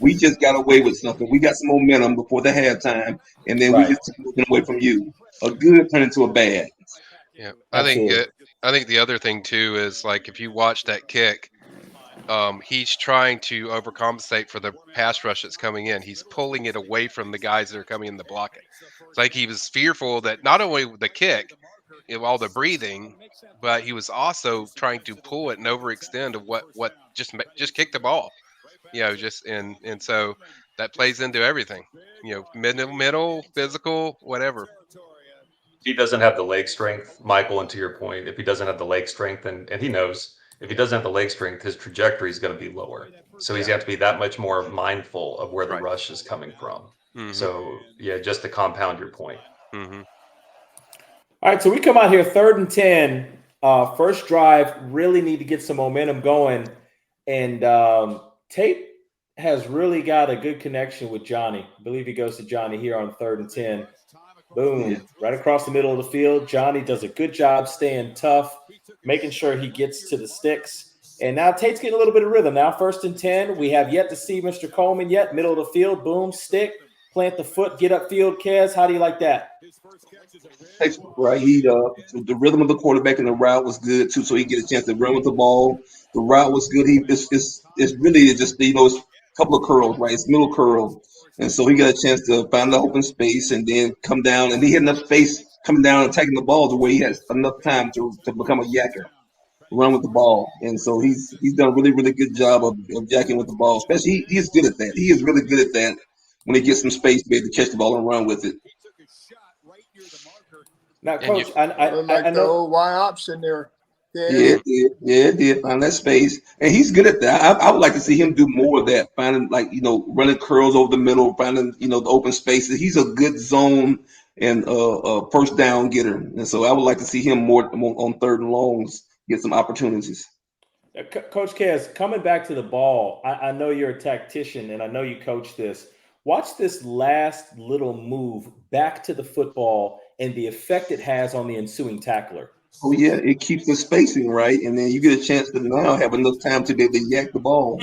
we just got away with something. We got some momentum before the halftime, and then we just took moving away from you. A good turned into a bad. Yeah, I think the other thing too is, like, if you watch that kick, he's trying to overcompensate for the pass rush that's coming in. He's pulling it away from the guys that are coming in the block. It's like he was fearful that not only the kick, all the breathing, but he was also trying to pull it and overextend to what just kick the ball. And so that plays into everything. Middle, physical, whatever. He doesn't have the leg strength, Michael, and to your point, if he doesn't have the leg strength, and he knows, if he doesn't have the leg strength, his trajectory is going to be lower. So he's going to have to be that much more mindful of where the rush is coming from. Mm-hmm. So, just to compound your point. Mm-hmm. All right, so we come out here 3rd and 10. First drive, really need to get some momentum going. And Tate has really got a good connection with Johnny. I believe he goes to Johnny here on 3rd and 10. Boom, right across the middle of the field. Johnny does a good job staying tough, making sure he gets to the sticks. And now Tate's getting a little bit of rhythm. Now 1st and 10. We have yet to see Mr. Coleman yet. Middle of the field, boom, stick. plant the foot, get upfield. Kez, how do you like that? Right, the rhythm of the quarterback and the route was good too, so he get a chance to run with the ball. The route was good. It's really just it's a couple of curls, right? It's middle curl, and so he got a chance to find the open space and then come down, and he had enough space coming down and taking the ball to where he has enough time to become a yacker, run with the ball, and so he's done a really really good job of jacking with the ball. Especially he's good at that. He is really good at that when he gets some space to be able to catch the ball and run with it. Now, Coach, I the know old Y option there. Yeah, it did find that space, and he's good at that. I would like to see him do more of that, finding running curls over the middle, finding the open spaces. He's a good zone and first down getter, and so I would like to see him more on third and longs, get some opportunities. Coach Kez, coming back to the ball, I know you're a tactician, and I know you coach this. Watch this last little move back to the football and the effect it has on the ensuing tackler. Oh yeah, it keeps the spacing right, and then you get a chance to now have enough time to be able to yak the ball.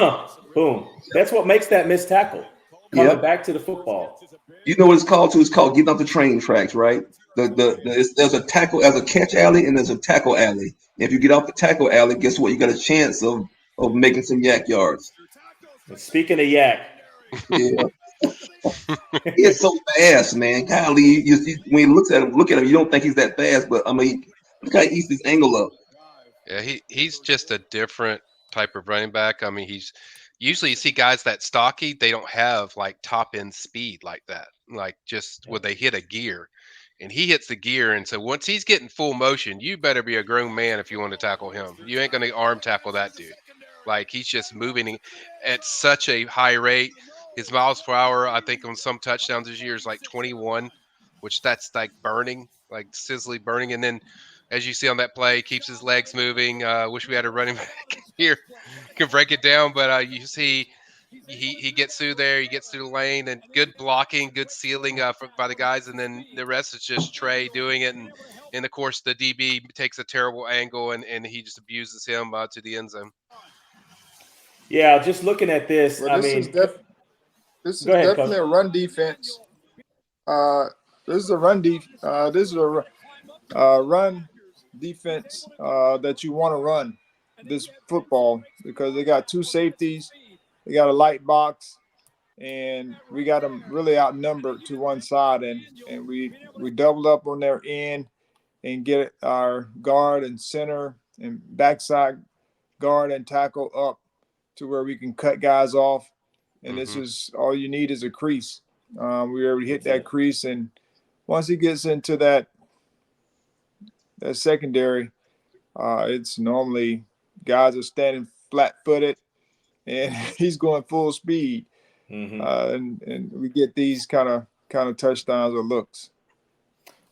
Boom. That's what makes that missed tackle. Coming back to the football. You know what it's called too? It's called getting off the train tracks, right? There's a tackle, there's a catch alley, and there's a tackle alley. If you get off the tackle alley, guess what? You got a chance of making some yak yards. And speaking of yak, yeah. He's so fast, man. Golly, when you look at him, you don't think he's that fast, but I mean, look how he eats his angle up. Yeah, he's just a different type of running back. I mean, he's usually you see guys that stocky, they don't have like top end speed like that. Like just when they hit a gear, and he hits the gear, and so once he's getting full motion, you better be a grown man if you want to tackle him. You ain't gonna arm tackle that dude. Like he's just moving at such a high rate. His miles per hour, I think, on some touchdowns this year is like 21, which that's like burning, like sizzly burning. And then, as you see on that play, keeps his legs moving. Wish we had a running back here can break it down, but you see he gets through there, he gets through the lane, and good blocking, good sealing by the guys, and then the rest is just Trey doing it. And of course, the DB takes a terrible angle, and he just abuses him to the end zone. Yeah, just looking at this, well, this is definitely a run defense. This is a run defense that you want to run this football because they got two safeties, they got a light box, and we got them really outnumbered to one side, and we doubled up on their end and get our guard and center and backside guard and tackle up to where we can cut guys off. And this is all you need is a crease. We already hit that crease, and once he gets into that secondary, it's normally guys are standing flat-footed, and he's going full speed, and we get these kind of touchdowns or looks.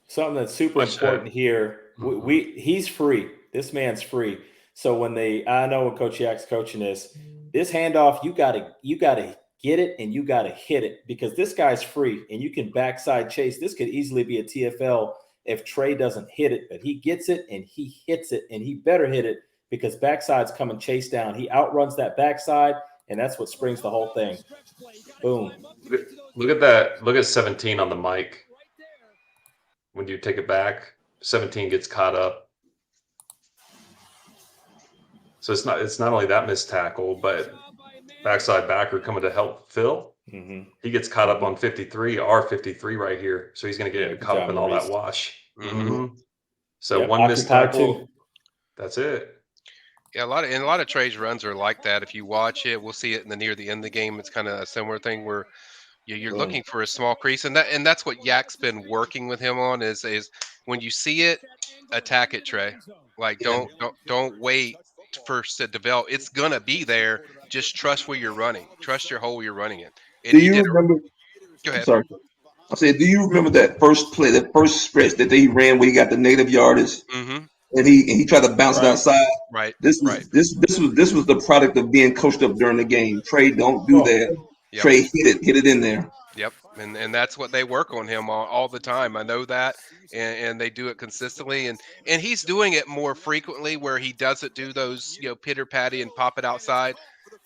Something that's super important here. He's free. This man's free. So I know when Coach Yak's coaching this handoff, you gotta get it and you gotta hit it because this guy's free and you can backside chase. This could easily be a TFL if Trey doesn't hit it, but he gets it and he hits it, and he better hit it because backside's coming chase down. He outruns that backside, and that's what springs the whole thing. Boom. Look at that. Look at 17 on the mic. When you take it back, 17 gets caught up. So it's not only that missed tackle, but backside backer coming to help Phil. He gets caught up on 53, R53 right here. So he's going to get caught up in all that wash. So one missed tackle. That's it. Yeah, a lot of Trey's runs are like that. If you watch it, we'll see it near the end of the game. It's kind of a similar thing where you're looking for a small crease, and that's what Yak's been working with him on is when you see it, attack it, Trey. Like don't wait first to develop. It's gonna be there. Just trust where you're running. Trust your hole you're running it. Do you remember? Go ahead. Sorry. I said, do you remember that first play, that first stretch that they ran where he got the negative yardage, and he tried to bounce it outside? Right. This was the product of being coached up during the game. Trey, don't do that. Yep. Trey, hit it in there. Yep, and that's what they work on him all the time. I know that, and they do it consistently, and he's doing it more frequently where he doesn't do those pitter patty and pop it outside.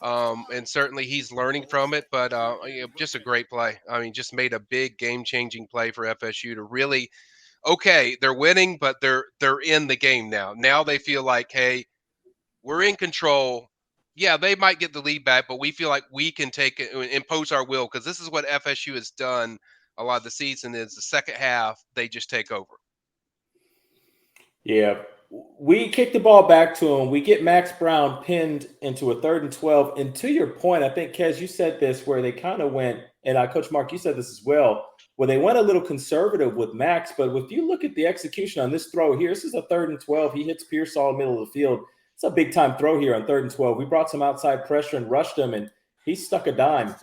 And certainly he's learning from it, but just a great play. I mean, just made a big game-changing play for FSU to really, okay, they're winning, but they're in the game now. Now they feel like, hey, we're in control. Yeah, they might get the lead back, but we feel like we can take it and impose our will, because this is what FSU has done a lot of the season is the second half, they just take over. Yeah. We kick the ball back to him. We get Max Brown pinned into a 3rd and 12. And to your point, I think, Kez, you said this where they kind of went, and Coach Mark, you said this as well, where they went a little conservative with Max. But if you look at the execution on this throw here, this is a 3rd and 12. He hits Pearsall in the middle of the field. It's a big-time throw here on 3rd and 12. We brought some outside pressure and rushed him, and he stuck a dime.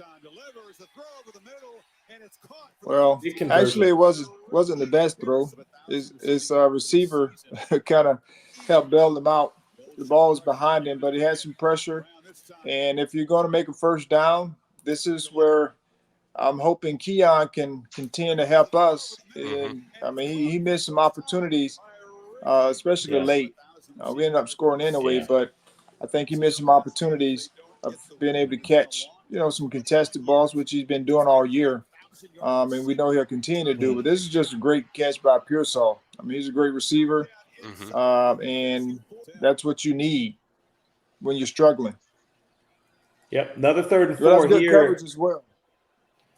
Well, actually, it wasn't the best throw. His receiver kind of helped bail him out. The ball was behind him, but he had some pressure. And if you're going to make a first down, this is where I'm hoping Keon can continue to help us. And I mean, he missed some opportunities, especially late. We ended up scoring anyway, but I think he missed some opportunities of being able to catch, some contested balls, which he's been doing all year. And we know he'll continue to do, but this is just a great catch by Pearsall. I mean, he's a great receiver, and that's what you need when you're struggling. Yep, another 3rd and 4 that's good here. Coverage as well.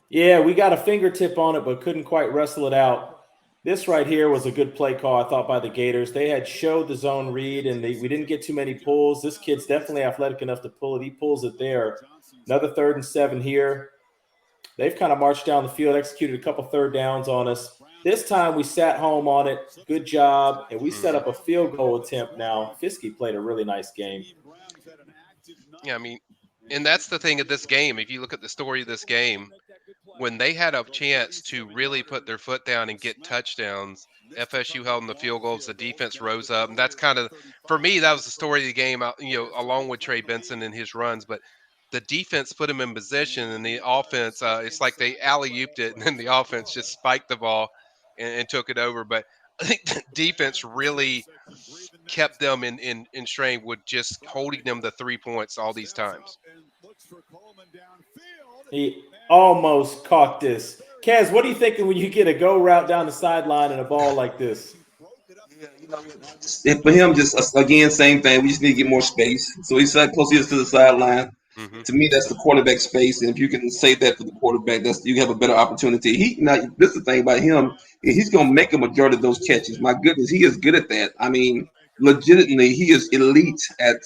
Yeah, we got a fingertip on it, but couldn't quite wrestle it out. This right here was a good play call, I thought, by the Gators. They had showed the zone read, and we didn't get too many pulls. This kid's definitely athletic enough to pull it. He pulls it there. Another 3rd and 7 here. They've kind of marched down the field, executed a couple 3rd downs on us. This time we sat home on it. Good job. And we set up a field goal attempt now. Fiske played a really nice game. Yeah, I mean, and that's the thing of this game. If you look at the story of this game, when they had a chance to really put their foot down and get touchdowns, FSU held in the field goals. The defense rose up. And that's kind of, for me, that was the story of the game, along with Trey Benson and his runs. But the defense put him in position, and the offense, it's like they alley-ooped it, and then the offense just spiked the ball and took it over. But I think the defense really kept them in strain with just holding them to 3 points all these times. He almost caught this. Kez, what are you thinking when you get a go route down the sideline and a ball like this? For him, just again, same thing. We just need to get more space. So he's closer to the sideline. To me, that's the quarterback space, and if you can say that for the quarterback, you have a better opportunity. This is the thing about him: he's going to make a majority of those catches. My goodness, he is good at that. I mean, legitimately, he is elite at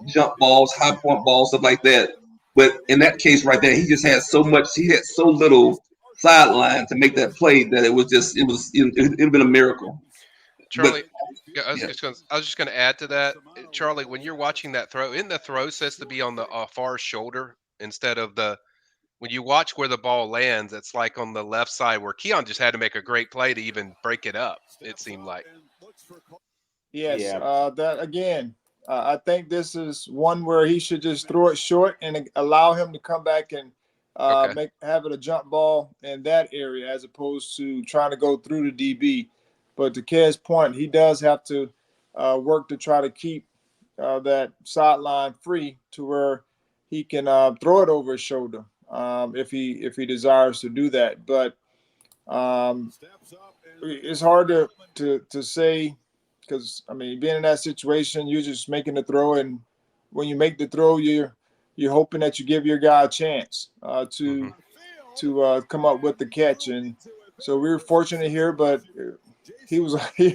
jump balls, high point balls, stuff like that. But in that case, right there, he just had so much. He had so little sideline to make that play that it would have been a miracle. Charlie, I was just going to add to that, Charlie. When you're watching that throw, isn't the throw supposed to be on the far shoulder instead of when you watch where the ball lands? It's like on the left side where Keon just had to make a great play to even break it up. It seemed like. Yes, that again. I think this is one where he should just throw it short and allow him to come back and have it a jump ball in that area as opposed to trying to go through the DB. But to Kez's point, he does have to work to try to keep that sideline free to where he can throw it over his shoulder if he desires to do that. But it's hard to say because, I mean, being in that situation, you're just making the throw. And when you make the throw, you're hoping that you give your guy a chance to come up with the catch. And so we were fortunate here, but he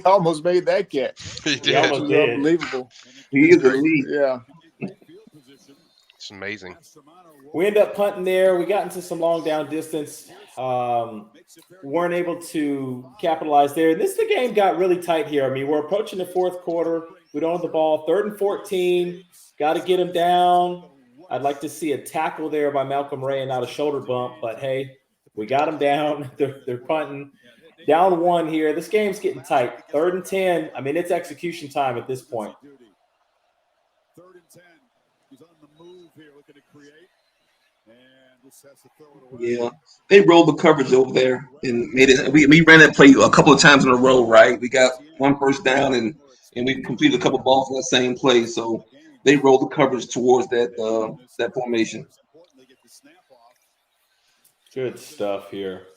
almost made that catch. He did. Almost did. Unbelievable. He is elite. Yeah. It's amazing. We end up punting there. We got into some long down distance. Weren't able to capitalize there. And the game got really tight here. I mean, we're approaching the 4th quarter. We don't have the ball. 3rd and 14. Got to get him down. I'd like to see a tackle there by Malcolm Ray and not a shoulder bump. But, hey, we got him down. They're punting. Down 1 here. This game's getting tight. 3rd and 10. I mean, it's execution time at this point. 3rd and 10. He's on the move here, looking to create. And this has to throw it away. Yeah, they rolled the coverage over there and made it. We ran that play a couple of times in a row, right? We got 1 first down and we completed a couple balls in that same play. So they roll the coverage towards that formation. Good stuff here.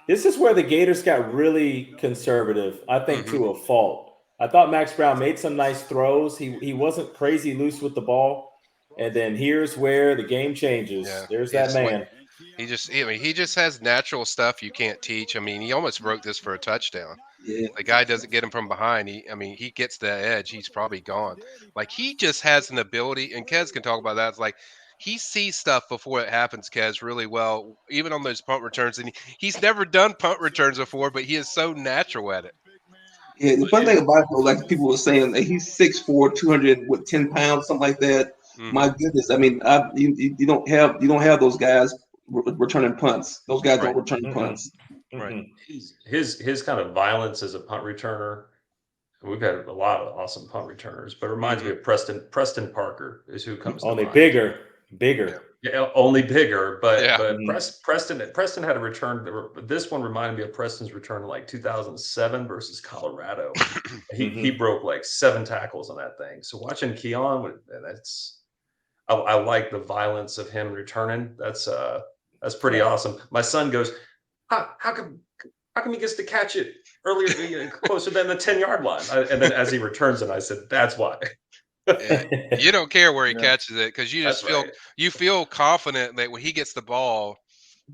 This is where the Gators got really conservative, I think, to a fault. I thought Max Brown made some nice throws. He wasn't crazy loose with the ball. And then here's where the game changes. Yeah, There's that man. He just has natural stuff you can't teach. I mean, he almost broke this for a touchdown. Yeah. The guy doesn't get him from behind. He gets the edge. He's probably gone. Like, he just has an ability, and Kez can talk about that. It's like he sees stuff before it happens, Kez, really well, even on those punt returns. And he's never done punt returns before, but he is so natural at it. Yeah, the fun thing about it, though, like people were saying, that he's 6'4", 210 pounds, something like that. My goodness, I mean, you don't have those guys returning punts. Those guys don't return punts. Right. His kind of violence as a punt returner. We've had a lot of awesome punt returners, but it reminds me of Preston Parker is who comes to mind. Only bigger. Yeah, only bigger, but Mm-hmm. Preston had a return. This one reminded me of Preston's return in like 2007 versus Colorado. He broke like 7 tackles on that thing. So watching Keon, I like the violence of him returning. That's pretty awesome. My son goes, how come he gets to catch it earlier, closer than the 10-yard line? And then as he returns it, I said, that's why. You don't care where he catches it, because you just feel confident that when he gets the ball,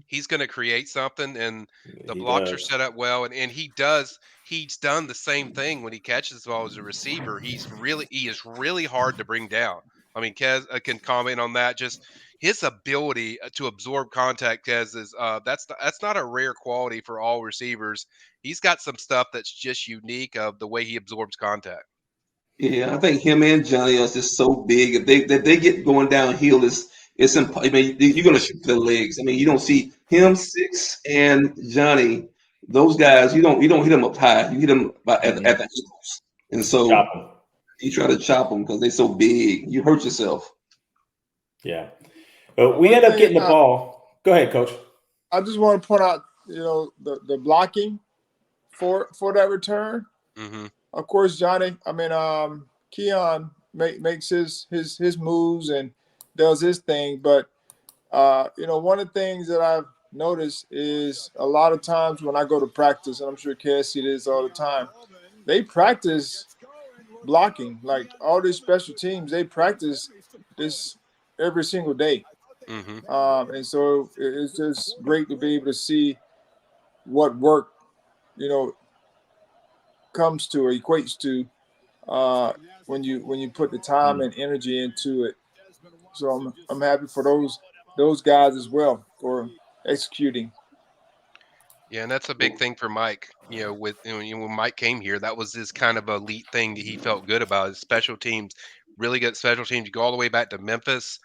he's going to create something, and the blocks are set up well, and he's done the same thing when he catches the ball as a receiver. He is really hard to bring down. I mean, Kez can comment on that. Just his ability to absorb contact, Kez, is that's not a rare quality for all receivers. He's got some stuff that's just unique of the way he absorbs contact. Yeah, I think him and Johnny are just so big. If they get going downhill, it's impossible. I mean, you're going to shoot their legs. I mean, you don't see him 6 and Johnny. Those guys, you don't hit them up high. You hit them at the ankles, and so you try to chop them because they're so big. You hurt yourself. Yeah, but we end up getting the ball. Go ahead, Coach. I just want to point out, the blocking for that return. Mm-hmm. Of course, Keon makes his moves and does his thing. But, one of the things that I've noticed is a lot of times when I go to practice, and I'm sure Kez sees this all the time, they practice blocking. Like all these special teams, they practice this every single day. Mm-hmm. And so it's just great to be able to see what work, comes to or equates to when you put the time and energy into it. So I'm happy for those guys as well for executing. Yeah, and that's a big thing for Mike. When Mike came here, that was his kind of elite thing that he felt good about. His special teams, really good special teams. You go all the way back to Memphis.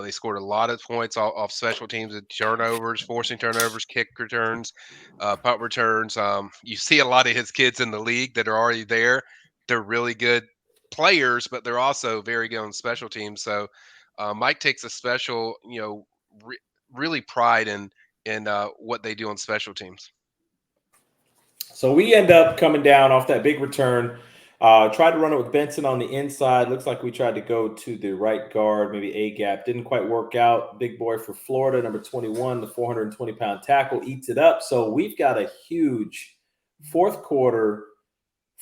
They scored a lot of points off special teams and turnovers, forcing turnovers, kick returns, punt returns. You see a lot of his kids in the league that are already there. They're really good players, but they're also very good on special teams. So Mike takes a special, really pride in what they do on special teams. So we end up coming down off that big return. Tried to run it with Benson on the inside. Looks like we tried to go to the right guard, maybe A gap. Didn't quite work out. Big boy for Florida, number 21, the 420-pound tackle, eats it up. So we've got a huge fourth quarter,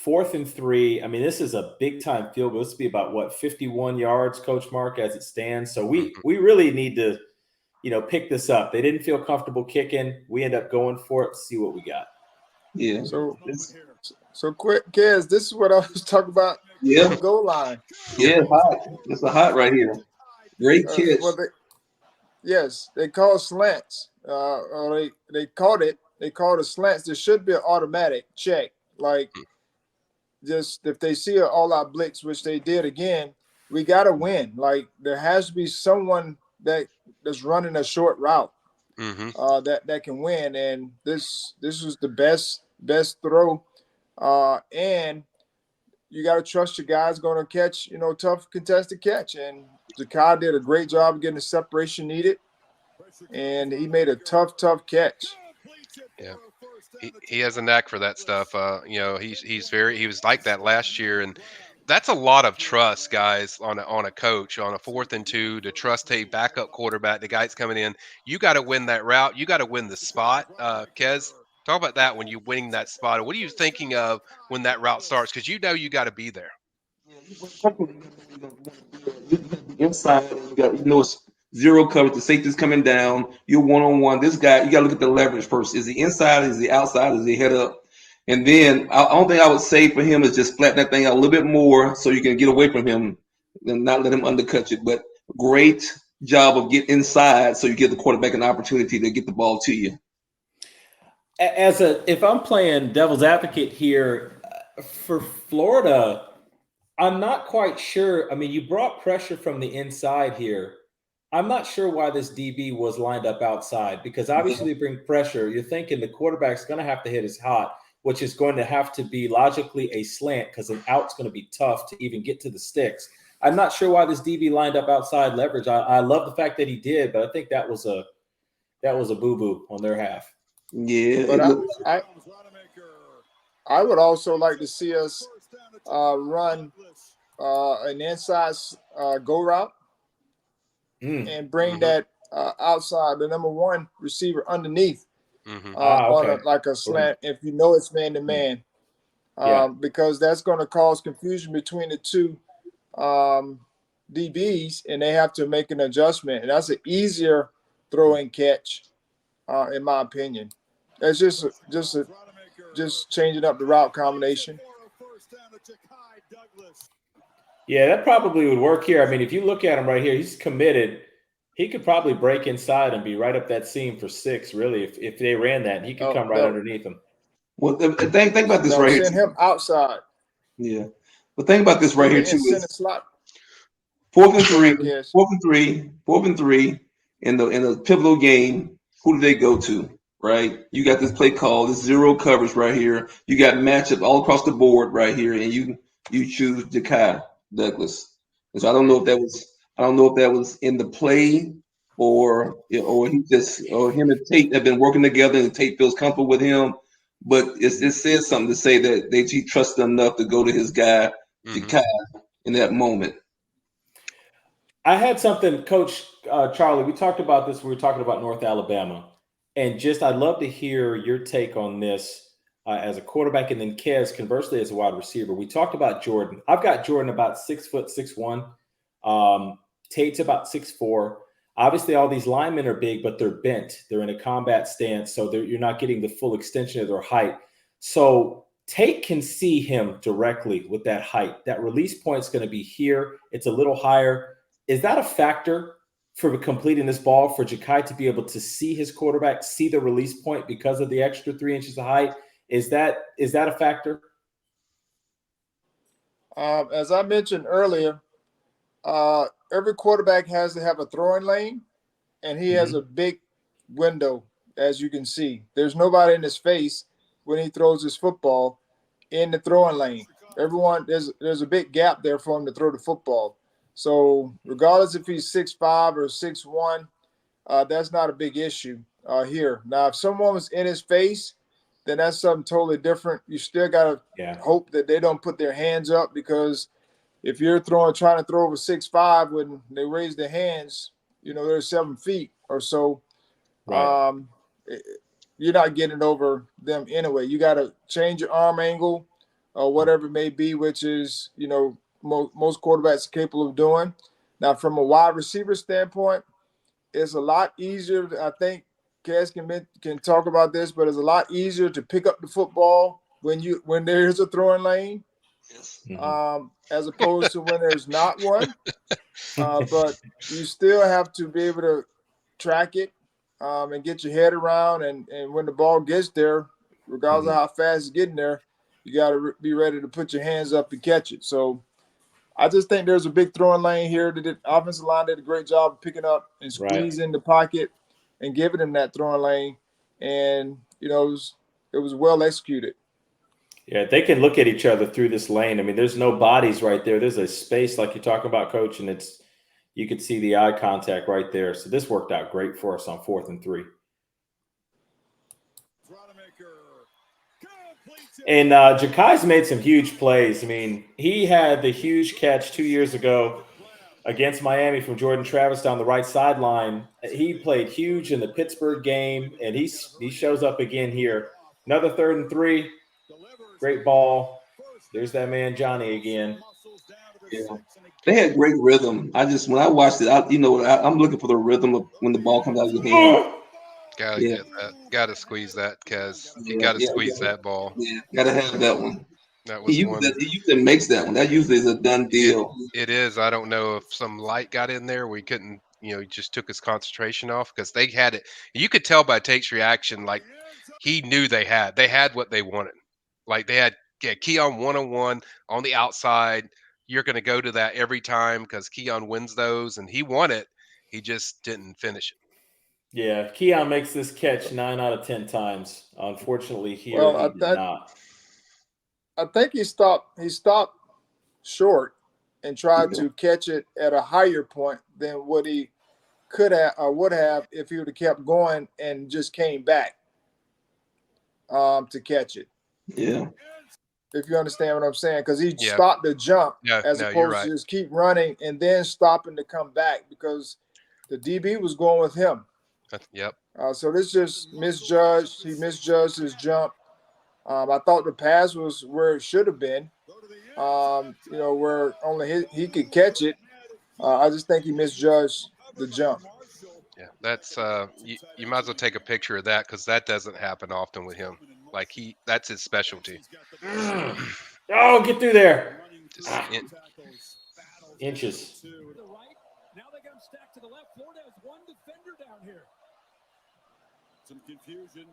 4th and 3. I mean, this is a big-time field goal. This will be about, 51 yards, Coach Mark, as it stands. So we really need to, pick this up. They didn't feel comfortable kicking. We end up going for it. See what we got. Yeah. So quick, Kez, this is what I was talking about. Yeah. The goal line. Yeah, hot. It's a hot right here. Great catch. They call slants. They called it slants. There should be an automatic check. Like, just if they see an all-out blitz, which they did again, we got to win. Like, there has to be someone that's running a short route that can win. And this was the best throw. And you got to trust your guys going to catch, tough contested catch. And Zakai did a great job of getting the separation needed. And he made a tough catch. Yeah. He has a knack for that stuff. He was like that last year. And that's a lot of trust, guys, on a coach on a 4th and 2 to trust a backup quarterback. The guy's coming in. You got to win that route. You got to win the spot. Kez, talk about that when you're winning that spot. What are you thinking of when that route starts? Because you know you got to be there. Inside, it's zero coverage. The safety's coming down. You're one-on-one. This guy, you got to look at the leverage first. Is he inside? Is he outside? Is he head up? And then the only thing I would say for him is just flatten that thing out a little bit more so you can get away from him and not let him undercut you. But great job of getting inside so you give the quarterback an opportunity to get the ball to you. If I'm playing devil's advocate here for Florida, I'm not quite sure. I mean, you brought pressure from the inside here. I'm not sure why this DB was lined up outside, because obviously they bring pressure. You're thinking the quarterback's going to have to hit his hot, which is going to have to be logically a slant, because an out's going to be tough to even get to the sticks. I'm not sure why this DB lined up outside leverage. I love the fact that he did, but I think that was a boo-boo on their half. Yeah, but I would also like to see us run an inside go route and bring that outside, the number one receiver underneath on like a slant, if you know it's man-to-man, because that's going to cause confusion between the two DBs, and they have to make an adjustment. And that's an easier throw and catch, in my opinion. It's just changing up the route combination. Yeah, that probably would work here. I mean, if you look at him right here, he's committed. He could probably break inside and be right up that seam for 6, really, if they ran that. He could come right underneath him. Well, think about this right here. Send him outside. Yeah. But think about this right here, too. Slot. 4th and 3 in the pivotal game. Who do they go to? Right? You got this play call, this zero coverage right here. You got matchup all across the board right here, and you choose Ja'Kai Douglas. And so I don't know if that was in the play or him and Tate have been working together and Tate feels comfortable with him. But it says something to say that he trusted enough to go to his guy, Ja'Kai, in that moment. I had something, Coach Charlie, we talked about this when we were talking about North Alabama. And I'd love to hear your take on this as a quarterback, and then Kez, conversely, as a wide receiver. We talked about Jordan. I've got Jordan about 6'6". Tate's about 6'4". Obviously, all these linemen are big, but they're bent. They're in a combat stance, so you're not getting the full extension of their height. So Tate can see him directly with that height. That release point is going to be here. It's a little higher. Is that a factor for completing this ball, for Ja'Kai to be able to see his quarterback, see the release point because of the extra 3 inches of height? Is that a factor? As I mentioned earlier, every quarterback has to have a throwing lane, and he has a big window, as you can see. There's nobody in his face when he throws his football in the throwing lane. Everyone, there's a big gap there for him to throw the football. So regardless if he's 6'5" or 6'1", that's not a big issue here. Now, if someone was in his face, then that's something totally different. You still got to hope that they don't put their hands up, because if you're trying to throw over 6'5", when they raise their hands, they're 7 feet or so. Right. You're not getting over them anyway. You got to change your arm angle or whatever it may be, which is, most quarterbacks are capable of doing. Now, from a wide receiver standpoint, it's a lot easier. I think Kez can talk about this, but it's a lot easier to pick up the football when there's a throwing lane, as opposed to when there's not one. But you still have to be able to track it and get your head around. And when the ball gets there, regardless of how fast it's getting there, you got to be ready to put your hands up and catch it. So I just think there's a big throwing lane here. The offensive line did a great job of picking up and squeezing the pocket and giving him that throwing lane. And, it was well executed. Yeah, they can look at each other through this lane. I mean, there's no bodies right there. There's a space like you're talking about, Coach, and you could see the eye contact right there. So this worked out great for us on 4th and 3. And Jakai's made some huge plays. I mean, he had the huge catch 2 years ago against Miami from Jordan Travis down the right sideline. He played huge in the Pittsburgh game, and he shows up again here. Another 3rd and 3. Great ball. There's that man Johnny again. Yeah. They had great rhythm. When I watched it, I'm looking for the rhythm of when the ball comes out of your hand. Gotta get that. Gotta squeeze that, Kez. You gotta squeeze that ball. Yeah, gotta have that one. That was one. He usually makes that one. That usually is a done deal. It is. I don't know if some light got in there. We couldn't, he just took his concentration off because they had it. You could tell by Tate's reaction, like he knew they had what they wanted. Like they had Keon 1-on-1 on the outside. You're going to go to that every time because Keon wins those, and he won it. He just didn't finish it. Yeah, Keon makes this catch 9 out of 10 times. Unfortunately, here he did not. I think he stopped short and tried to catch it at a higher point than what he could have or would have if he would have kept going and just came back to catch it. Yeah. If you understand what I'm saying, because he stopped the jump as opposed to just keep running and then stopping to come back because the DB was going with him. Yep. So this just misjudged. He misjudged his jump. I thought the pass was where it should have been. Where only he could catch it. I just think he misjudged the jump. Yeah, that's you might as well take a picture of that because that doesn't happen often with him. Like that's his specialty. Oh, get through there. Inches. Now they got him stacked to the left. Florida has one defender down here. Some confusion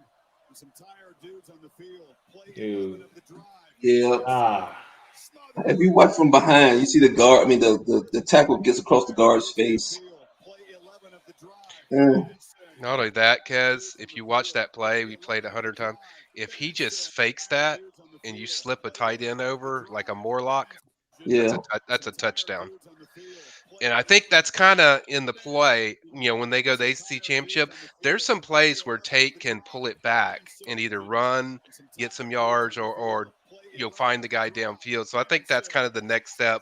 and some tired dudes on the field. Play of the drive. Yeah. If you watch from behind, you see the guard. I mean, the tackle gets across the guard's face. Not only that, Kez, if you watch that play, we played 100 times. If he just fakes that and you slip a tight end over like a Morlock, that's a touchdown. And I think that's kind of in the play, when they go to the ACC championship, there's some plays where Tate can pull it back and either run, get some yards, or find the guy downfield. So I think that's kind of the next step.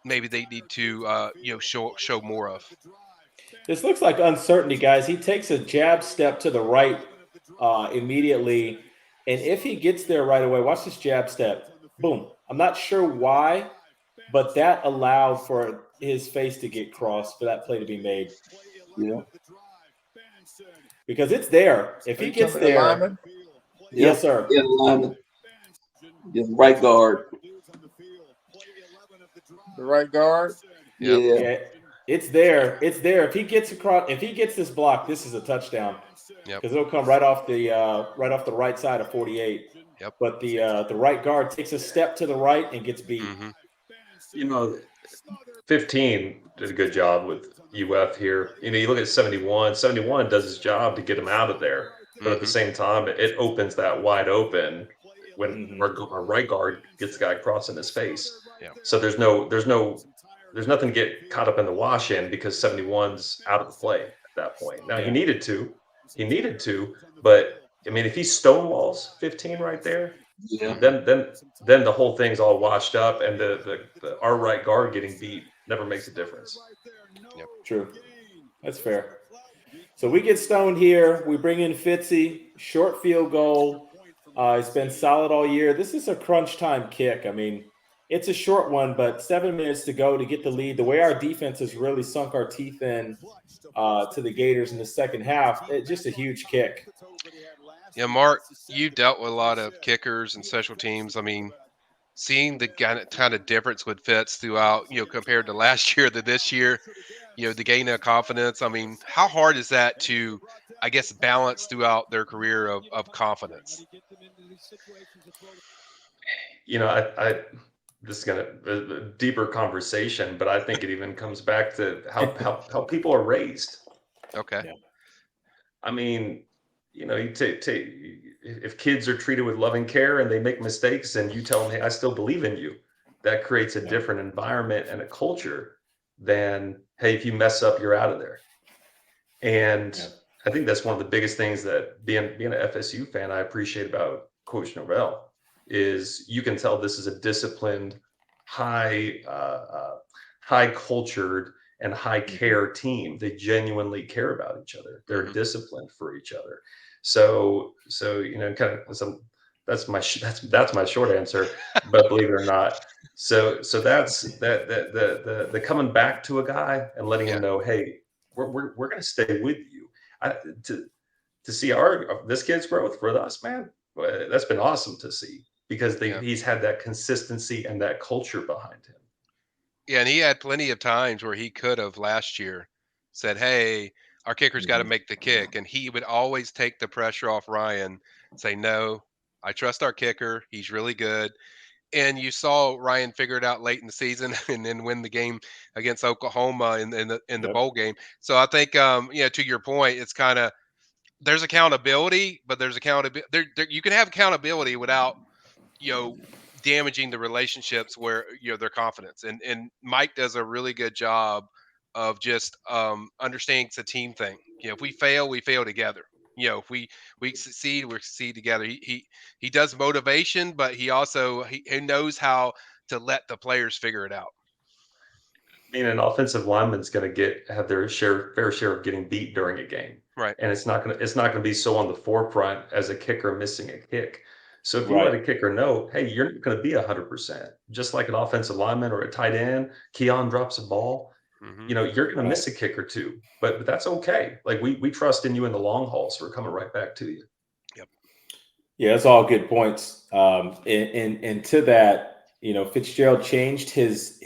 Maybe they need to, show more of. This looks like uncertainty, guys. He takes a jab step to the right immediately. And if he gets there right away, watch this jab step. Boom. I'm not sure why, but that allowed for his face to get crossed for that play to be made. Yeah. Because it's there. If he gets there. Yes, sir. Yeah, lineman. Yeah, right guard. The right guard? Yeah. It's there. It's there. If he gets across, if he gets this block, this is a touchdown. Because it'll come right off the right side of 48. Yep. But the right guard takes a step to the right and gets beat. Mm-hmm. 15 did a good job with UF here. You look at 71. 71 does his job to get him out of there, but at the same time, it opens that wide open when our right guard gets the guy crossing his face. Yeah. So there's nothing to get caught up in the wash in because 71's out of the play at that point. Now he needed to, but I mean, if he stonewalls 15 right there, then the whole thing's all washed up, and our right guard getting beat never makes a difference. Yep. True. That's fair. So we get stoned here. We bring in Fitzy, short field goal. It's been solid all year. This is a crunch time kick. I mean, it's a short one, but 7 minutes to go to get the lead. The way our defense has really sunk our teeth in to the Gators in the second half, it's just a huge kick. Yeah, Mark, you dealt with a lot of kickers and special teams. I mean, seeing the kind of difference with Fitz throughout, compared to last year to this year, the gain of confidence. I mean, how hard is that to, I guess, balance throughout their career of confidence? This is a deeper conversation, but I think it even comes back to how people are raised. Okay. Yeah. I mean, you take if kids are treated with loving care and they make mistakes and you tell them, hey, I still believe in you, that creates a different environment and a culture than, hey, if you mess up, you're out of there. And I think that's one of the biggest things that being an FSU fan, I appreciate about Coach Norvell is you can tell this is a disciplined, high cultured and high care team. They genuinely care about each other. They're disciplined for each other. So that's my short answer. But believe it or not, so that's the coming back to a guy and letting him know, hey, we're going to stay with you. To see this kid's growth for us, man, that's been awesome to see, because he's had that consistency and that culture behind him. Yeah, and he had plenty of times where he could have last year said, hey, our kicker's got to make the kick. And he would always take the pressure off Ryan, say, no, I trust our kicker. He's really good. And you saw Ryan figure it out late in the season and then win the game against Oklahoma in the bowl game. So I think, to your point, it's kind of, there's accountability, but there's accountability. You can have accountability without, damaging the relationships where their confidence. And Mike does a really good job of just understanding it's a team thing. If we fail, we fail together. If we succeed, we succeed together. He does motivation, but he also he knows how to let the players figure it out. I mean, an offensive lineman's going to have their fair share of getting beat during a game, right? And it's not going to be so on the forefront as a kicker missing a kick. So if you let a kicker know, hey, you're not going to be 100%, just like an offensive lineman or a tight end, Keon drops a ball, you're going to miss a kick or two, but that's okay. Like we trust in you in the long haul, so we're coming right back to you. Yep. Yeah, that's all good points. And to that, Fitzgerald changed his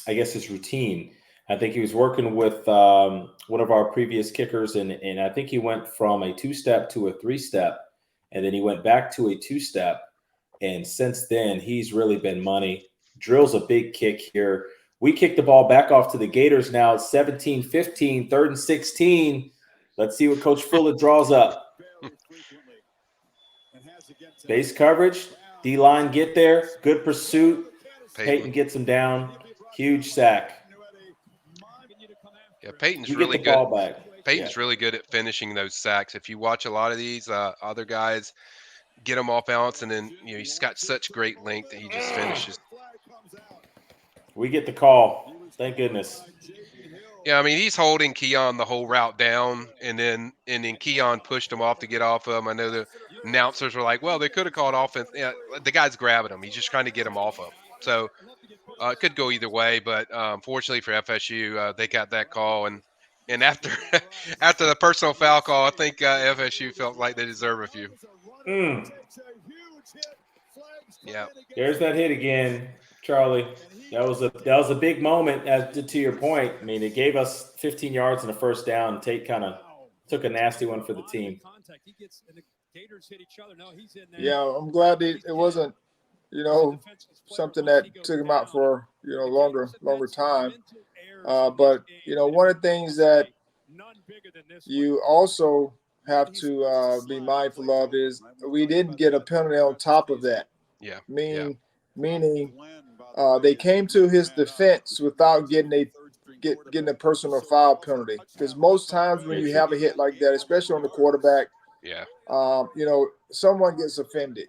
routine. I think he was working with one of our previous kickers, and I think he went from a 2-step to a 3-step, and then he went back to a 2-step. And since then, he's really been money. Drills a big kick here. We kick the ball back off to the Gators now. It's 17-15, 3rd and 16. Let's see what Coach Fuller draws up. Base coverage. D-line get there. Good pursuit. Peyton gets him down. Huge sack. Yeah, Peyton's really good. Peyton's really good at finishing those sacks. If you watch a lot of these other guys, get them off balance, and then he's got such great length that he just finishes. We get the call. Thank goodness. Yeah, I mean, he's holding Keon the whole route down, and then Keon pushed him off to get off of him. I know the announcers were like, well, they could have called offense. Yeah, the guy's grabbing him. He's just trying to get him off of him. So it could go either way, but fortunately for FSU, they got that call. And after the personal foul call, I think FSU felt like they deserve a few. Yeah. There's that hit again, Charlie. That was a big moment. To your point, I mean, it gave us 15 yards and a first down. Tate kind of took a nasty one for the team. Yeah, I'm glad it wasn't, something that took him out for longer time. But one of the things that you also have to be mindful of is we didn't get a penalty on top of that. Yeah. Meaning they came to his defense without getting a personal foul penalty. Because most times when you have a hit like that, especially on the quarterback, someone gets offended.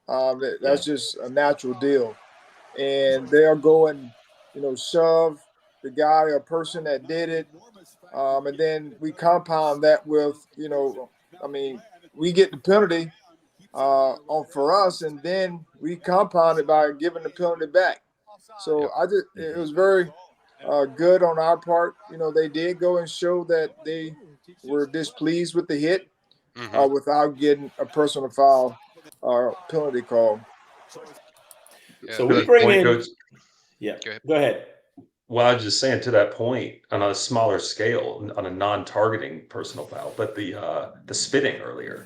That's just a natural deal. And they'll go and, shove the guy or person that did it. And then we compound that with, we get the penalty for us, and then we compound it by giving the penalty back. So it was very good on our part. They did go and show that they were displeased with the hit without getting a personal foul or penalty call. Yeah, so we bring in. Coach, go ahead. Well, I was just saying, to that point, on a smaller scale, on a non-targeting personal foul, but the spitting earlier,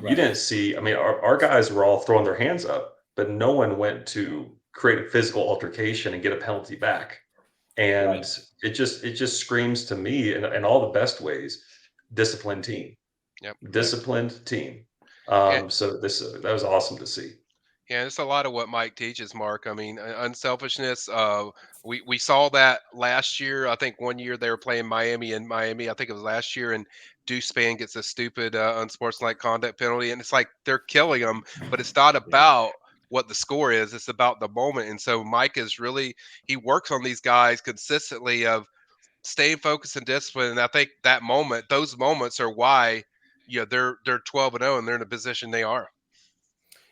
you didn't see. I mean, our guys were all throwing their hands up, but no one went to create a physical altercation and get a penalty back. And it just screams to me, in all the best ways, disciplined team. Yep. Disciplined team. So that was awesome to see. Yeah, it's a lot of what Mike teaches, Mark. I mean, unselfishness. We saw that last year. I think one year they were playing Miami. I think it was last year, and Deuce Spann gets a stupid unsportsmanlike conduct penalty, and it's like they're killing him, but it's not about what the score is. It's about the moment. And so Mike is really, he works on these guys consistently of staying focused and disciplined. And I think those moments are why, they're 12-0 and they're in a position they are.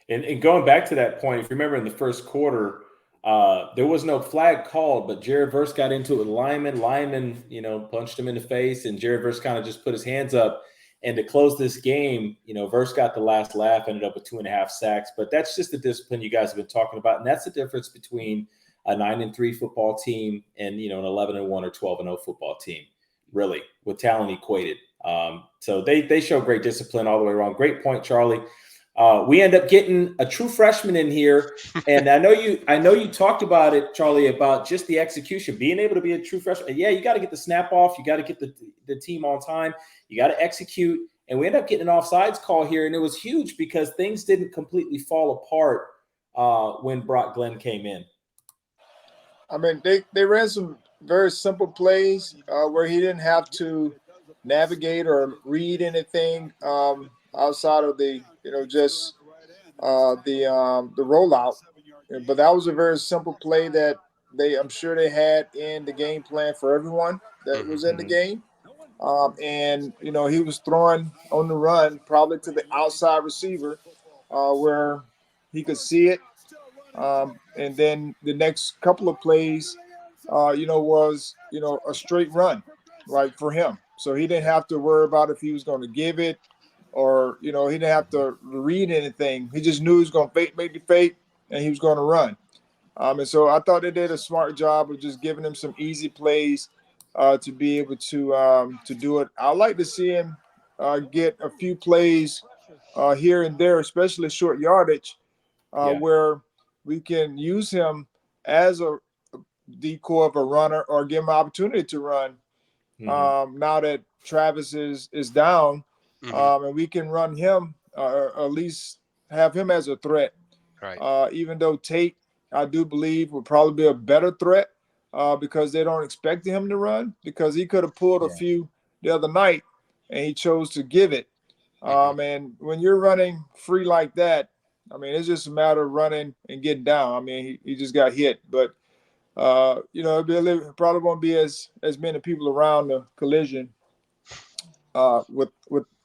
And going back to that point, if you remember in the first quarter, there was no flag called, but Jared Verse got into it with Lyman. Lyman, punched him in the face, and Jared Verse kind of just put his hands up. And to close this game, Verse got the last laugh, ended up with 2.5 sacks. But that's just the discipline you guys have been talking about, and that's the difference between a 9-3 football team and an 11-1 or 12-0 football team, really, with talent equated. So they show great discipline all the way around. Great point, Charlie. We end up getting a true freshman in here, and I know you talked about it, Charlie, about just the execution, being able to be a true freshman. Yeah, you got to get the snap off, you got to get the team on time, you got to execute, and we end up getting an offsides call here, and it was huge because things didn't completely fall apart when Brock Glenn came in. I mean, they ran some very simple plays where he didn't have to navigate or read anything outside of the just the rollout. But that was a very simple play that I'm sure they had in the game plan for everyone that was in the game. And he was throwing on the run probably to the outside receiver where he could see it. And then the next couple of plays, was a straight run, like for him. So he didn't have to worry about if he was going to give it, or he didn't have to read anything. He just knew he was going to make the fake, and he was going to run. And so I thought they did a smart job of just giving him some easy plays to be able to do it. I like to see him get a few plays here and there, especially short yardage, where we can use him as a decoy of a runner or give him an opportunity to run. Now that Travis is down, and we can run him or at least have him as a threat. Right. Even though Tate, I do believe, would probably be a better threat because they don't expect him to run, because he could have pulled a few the other night and he chose to give it. And when you're running free like that, I mean, it's just a matter of running and getting down. I mean, he just got hit, but it probably won't be as many people around the collision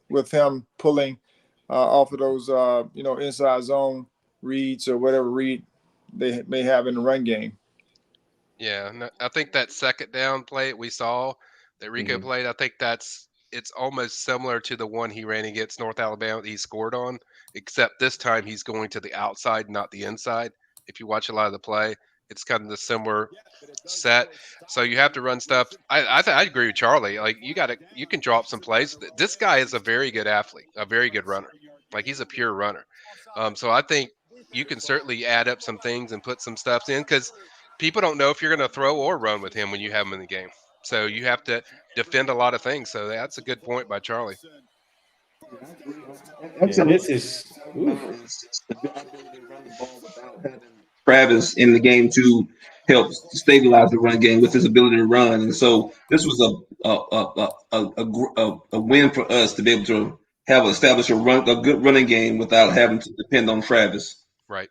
with him pulling off of those inside zone reads or whatever read they may have in the run game. Yeah, and I think that second down play we saw that Rico played, I think it's almost similar to the one he ran against North Alabama that he scored on, except this time he's going to the outside, not the inside. If you watch a lot of the play, it's kind of the similar set. So you have to run stuff. I agree with Charlie. Like you can draw up some plays. This guy is a very good athlete, a very good runner. Like he's a pure runner. So I think you can certainly add up some things and put some stuff in, because people don't know if you're going to throw or run with him when you have him in the game. So you have to defend a lot of things. So that's a good point by Charlie. This is Travis in the game to help stabilize the run game with his ability to run, and so this was a win for us to be able to establish a good running game without having to depend on Travis. Right.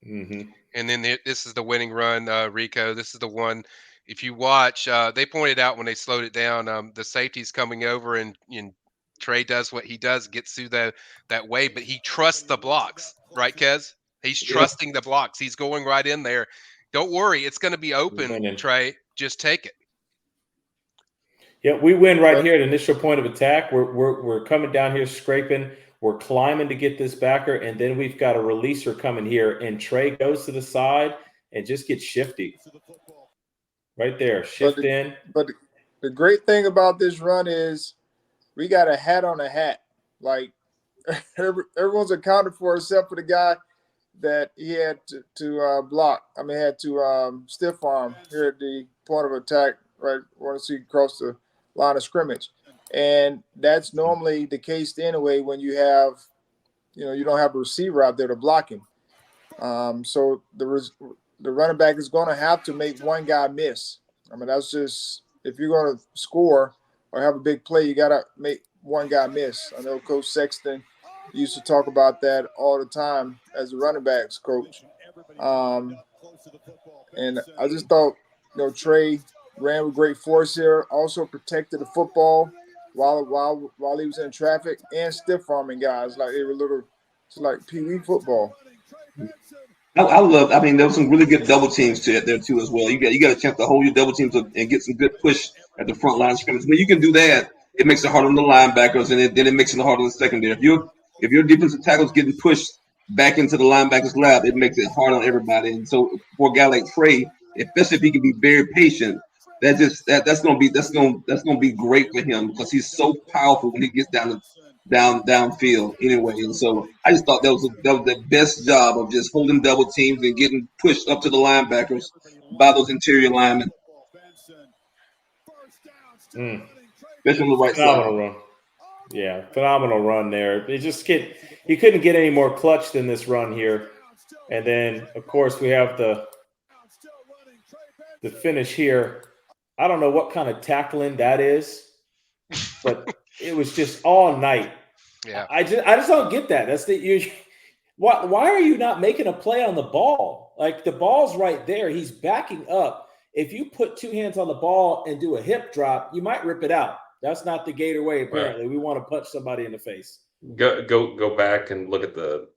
And then this is the winning run, Rico. This is the one. If you watch, they pointed out when they slowed it down, the safety's coming over, and Trey does what he does, gets through that way, but he trusts the blocks, right, Kez? He's trusting the blocks. He's going right in there. Don't worry, it's going to be open, Trey. Just take it. Yeah, we win right here at initial point of attack. We're coming down here scraping. We're climbing to get this backer, and then we've got a releaser coming here, and Trey goes to the side and just gets shifty. Right there, in. But the great thing about this run is we got a hat on a hat. Like everyone's accounted for except for the guy that he had to block. I mean, had to stiff arm here at the point of attack, right? Want to see across the line of scrimmage. And that's normally the case anyway when you have, you don't have a receiver out there to block him. So the running back is going to have to make one guy miss. I mean, that's just, if you're going to score or have a big play, you got to one guy miss. I know Coach Sexton used to talk about that all the time as a running backs coach. And I just thought, Trey ran with great force here, also protected the football while he was in traffic, and stiff arming guys like they were like Pee Wee football. I mean, there was some really good double teams to it there too as well. You got a chance to hold your double teams and get some good push at the front line of scrimmage. When you can do that, it makes it hard on the linebackers, and then it makes it hard on the secondary. If your defensive tackle's getting pushed back into the linebackers' lap, it makes it hard on everybody. And so for a guy like Trey, especially if he can be very patient, that's gonna be great for him because he's so powerful when he gets downfield anyway. And so I just thought that was the best job of just holding double teams and getting pushed up to the linebackers by those interior linemen. Especially on the right Phenomenal side. run. Yeah, phenomenal run there. You couldn't get any more clutch than this run here. And then, of course, we have the finish here. I don't know what kind of tackling that is, but it was just all night. Yeah, I just don't get that. Why are you not making a play on the ball? Like, the ball's right there. He's backing up. If you put two hands on the ball and do a hip drop, you might rip it out. That's not the Gator way. Apparently, we want to punch somebody in the face. Go back and look at the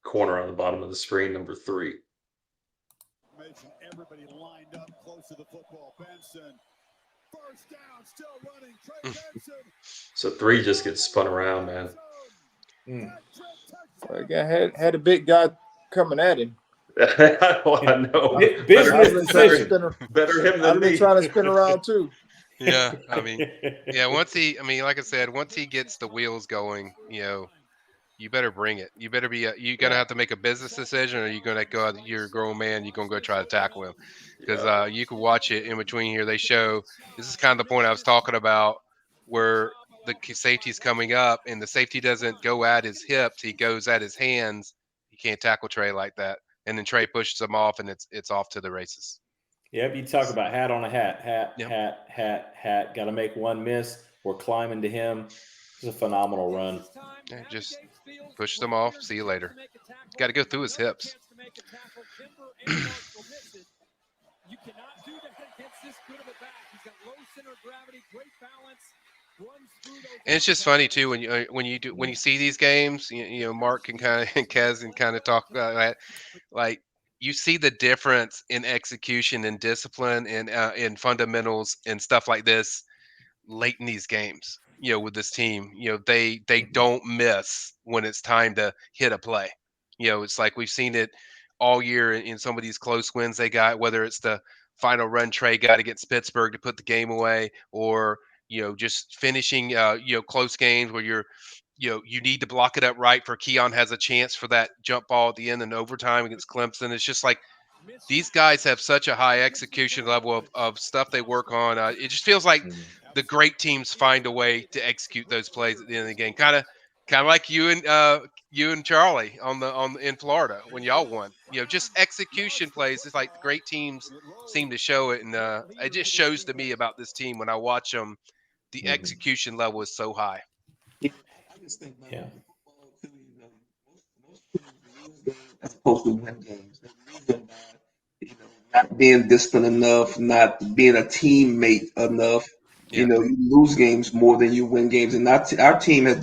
corner on the bottom of the screen, number 3. Everybody lined up close to the football. Benson. First down, still running. Trey Benson. So 3 just gets spun around, man. Again, had a big guy coming at him. I know. Business decision. Better him than I've been me. trying to spin around too. yeah. I mean, yeah. Once like I said, once he gets the wheels going, you better bring it. You better be. You gotta have to make a business decision, or you gonna go out. You're a grown man. You're gonna go try to tackle him, because you can watch it in between here. They show this is kind of the point I was talking about, where the safety's coming up, and the safety doesn't go at his hips. He goes at his hands. You can't tackle Trey like that. And then Trey pushes him off, and it's off to the races. Yep, you talk about hat on a hat. Yep. Got to make one miss. We're climbing to him. It's a phenomenal run. Yeah, just push them off. See you later. Got to go through his hips. You cannot do that against this good of a back. He's got low center of gravity, great balance. And it's just funny too when you see these games. Mark and Kez can kind of talk about that. Like, you see the difference in execution and discipline and in fundamentals and stuff like this late in these games. With this team, they don't miss when it's time to hit a play. It's like we've seen it all year in some of these close wins they got, whether it's the final run Trey got against Pittsburgh to put the game away, or just finishing close games where you need to block it up right for Keon has a chance for that jump ball at the end in overtime against Clemson. It's just like these guys have such a high execution level of stuff they work on. It just feels like the great teams find a way to execute those plays at the end of the game. Kind of like you and Charlie in Florida when y'all won. Just execution plays. It's like the great teams seem to show it, and it just shows to me about this team when I watch them. The execution level is so high. I just think about football too, most teams as opposed to win games. They lose them by, not being disciplined enough, not being a teammate enough. Yeah. You lose games more than you win games. And our team has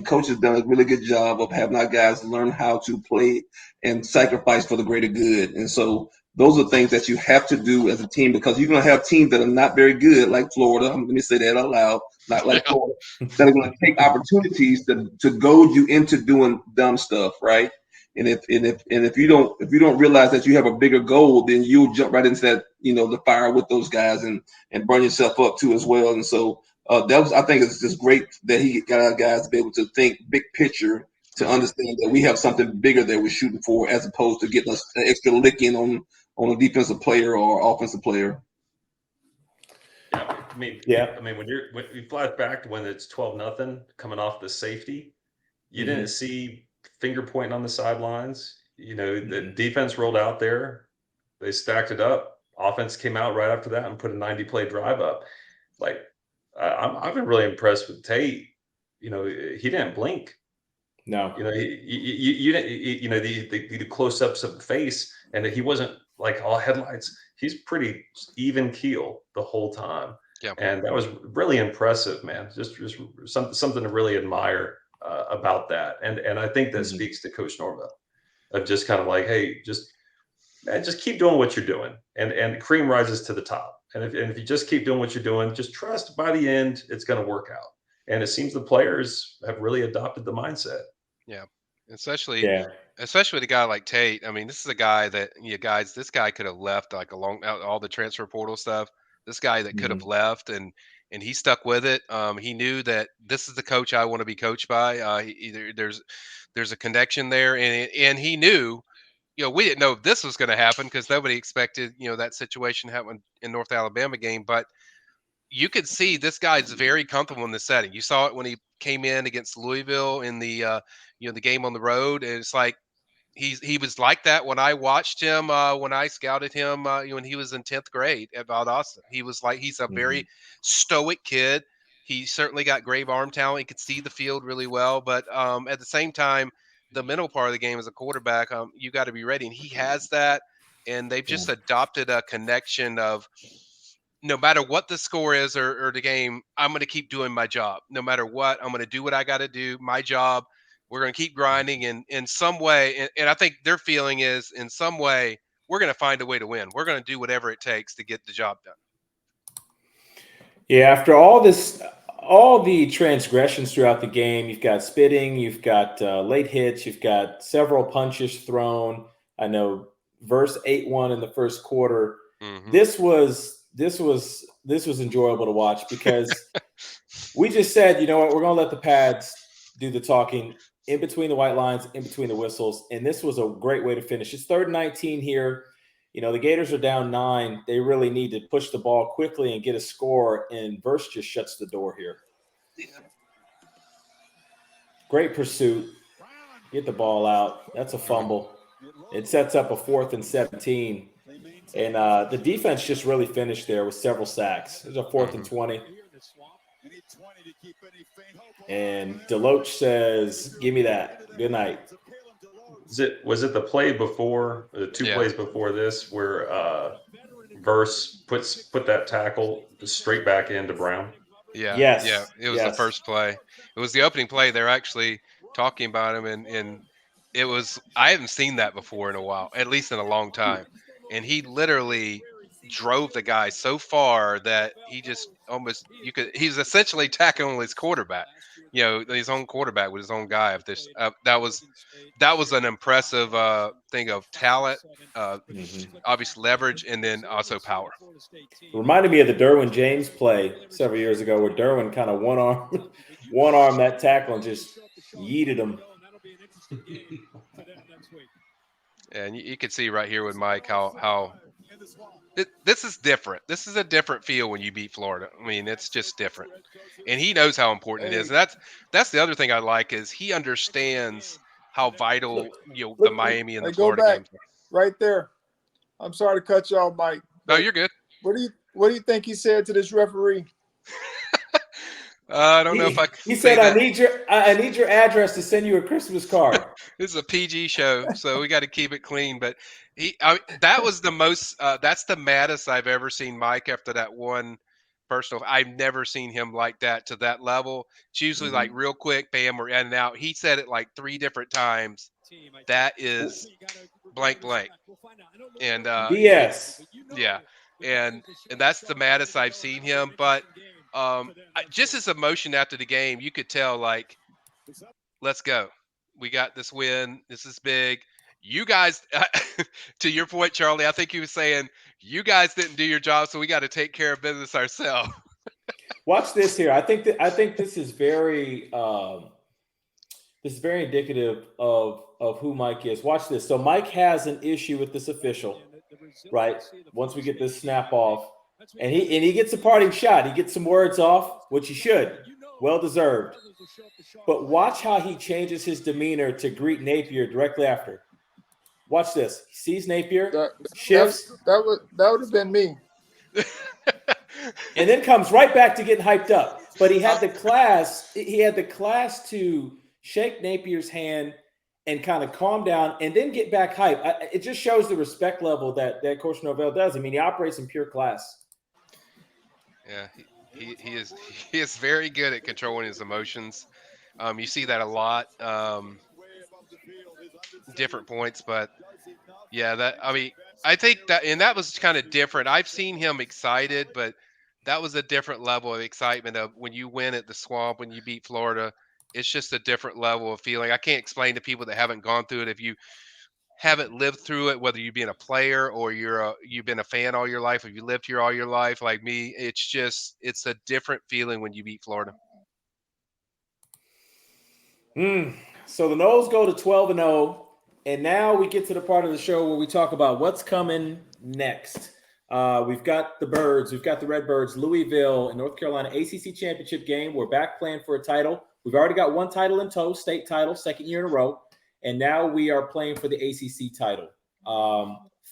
coach has done a really good job of having our guys learn how to play and sacrifice for the greater good. And so those are things that you have to do as a team, because you're going to have teams that are not very good, like Florida. Let me say that out loud. Not like Florida, that are going to take opportunities to goad you into doing dumb stuff, right? And if you don't realize that you have a bigger goal, then you'll jump right into that, the fire with those guys and burn yourself up too as well. And so I think it's just great that he got our guys to be able to think big picture, to understand that we have something bigger that we're shooting for, as opposed to getting us an extra licking on a defensive player or offensive player. Yeah, I mean, when you flash back to when it's 12-0 coming off the safety, you didn't see finger pointing on the sidelines. The defense rolled out there, they stacked it up. Offense came out right after that and put a 90-play drive up. Like, I've been really impressed with Tate. he didn't blink. No. The close-ups of the face, and he wasn't like all headlights. He's pretty even keel the whole time. Yeah. And that was really impressive, man. Just something to really admire about that. And I think that speaks to Coach Norvell of just kind of like, hey, just keep doing what you're doing, and cream rises to the top. And if you just keep doing what you're doing, just trust by the end it's going to work out. And it seems the players have really adopted the mindset. Yeah, especially with a guy like Tate. I mean, this is a guy that this guy could have left like along all the transfer portal stuff. This guy that could have left, and he stuck with it. He knew that this is the coach I want to be coached by. There's a connection there, and he knew. We didn't know this was going to happen because nobody expected that situation happened in North Alabama game, but you could see this guy's very comfortable in the setting. You saw it when he came in against Louisville in the the game on the road, and it's like he was like that when I watched him when I scouted him when he was in 10th grade at Valdosta. He was like he's a very stoic kid. He certainly got great arm talent. He could see the field really well, but at the same time, the mental part of the game as a quarterback, you got to be ready, and he has that. And they've just adopted a connection of, no matter what the score is or the game, I'm going to keep doing my job. No matter what, I'm going to do what I got to do, my job. We're going to keep grinding in some way. And I think their feeling is, in some way, we're going to find a way to win. We're going to do whatever it takes to get the job done. Yeah, after all the transgressions throughout the game, you've got spitting, you've got late hits, you've got several punches thrown. I know verse 8-1 in the first quarter. This was enjoyable to watch because we just said, you know what, we're going to let the pads do the talking in between the white lines, in between the whistles. And this was a great way to finish. It's 3rd and 19 here. The Gators are down 9. They really need to push the ball quickly and get a score. And Verse just shuts the door here. Great pursuit. Get the ball out. That's a fumble. It sets up a 4th and 17. And the defense just really finished there with several sacks. There's a 4th and 20. And Deloach says, give me that. Good night. Was it the play before, the two plays before this, where Verse put that tackle straight back into Brown? Yeah. Yes. Yeah. It was the first play. It was the opening play. They're actually talking about him, and it was, I haven't seen that before in a while, at least in a long time. And he literally drove the guy so far that he just almost, he's essentially tackling his quarterback, his own quarterback with his own guy. If this, that was an impressive thing of talent, obviously leverage, and then also power. It reminded me of the Derwin James play several years ago where Derwin kind of one arm that tackle and just yeeted him. And you can see right here with Mike how this is different. This is a different feel when you beat Florida. I mean, it's just different, and he knows how important it is. And that's the other thing I like is he understands how vital the Miami and the Florida games are. Right there. I'm sorry to cut you off, Mike. No, you're good. What do you think he said to this referee? I don't know if I. He said, "I need your address to send you a Christmas card." This is a PG show, so we got to keep it clean. But that was the most. That's the maddest I've ever seen Mike after that one personal. I've never seen him like that to that level. It's usually like real quick, bam, we're in and out. He said it like 3 different times. That is blank. And yes, yeah, and that's the maddest I've seen him. But just his emotion after the game, you could tell, like, let's go. We got this win. This is big. You guys, to your point, Charlie, I think he was saying, you guys didn't do your job, so we got to take care of business ourselves. Watch this here. I think this is very indicative of who Mike is. Watch this. So Mike has an issue with this official, right? Once we get this snap off. And he gets a parting shot. He gets some words off, which he should. Well deserved. But watch how he changes his demeanor to greet Napier directly after. Watch this. He sees Napier, shifts. That would have been me. And then comes right back to getting hyped up. but he had the class. He had the class to shake Napier's hand and kind of calm down and then get back hype. It just shows the respect level that Coach Norvell does. I mean, he operates in pure class. Yeah, he is very good at controlling his emotions. You see that a lot, different points, but yeah, I think that was kind of different. I've seen him excited, but that was a different level of excitement of when you win at the Swamp, when you beat Florida. It's just a different level of feeling. I can't explain to people that haven't gone through it. If you haven't lived through it, whether you've been a player or you've been a fan all your life, or you lived here all your life like me, it's a different feeling when you beat Florida. So the Noles go to 12-0, and now we get to the part of the show where we talk about what's coming next. We've got the Birds, we've got the Redbirds, Louisville, and North Carolina ACC championship game. We're back playing for a title. We've already got one title in tow, state title, second year in a row, and now we are playing for the ACC title.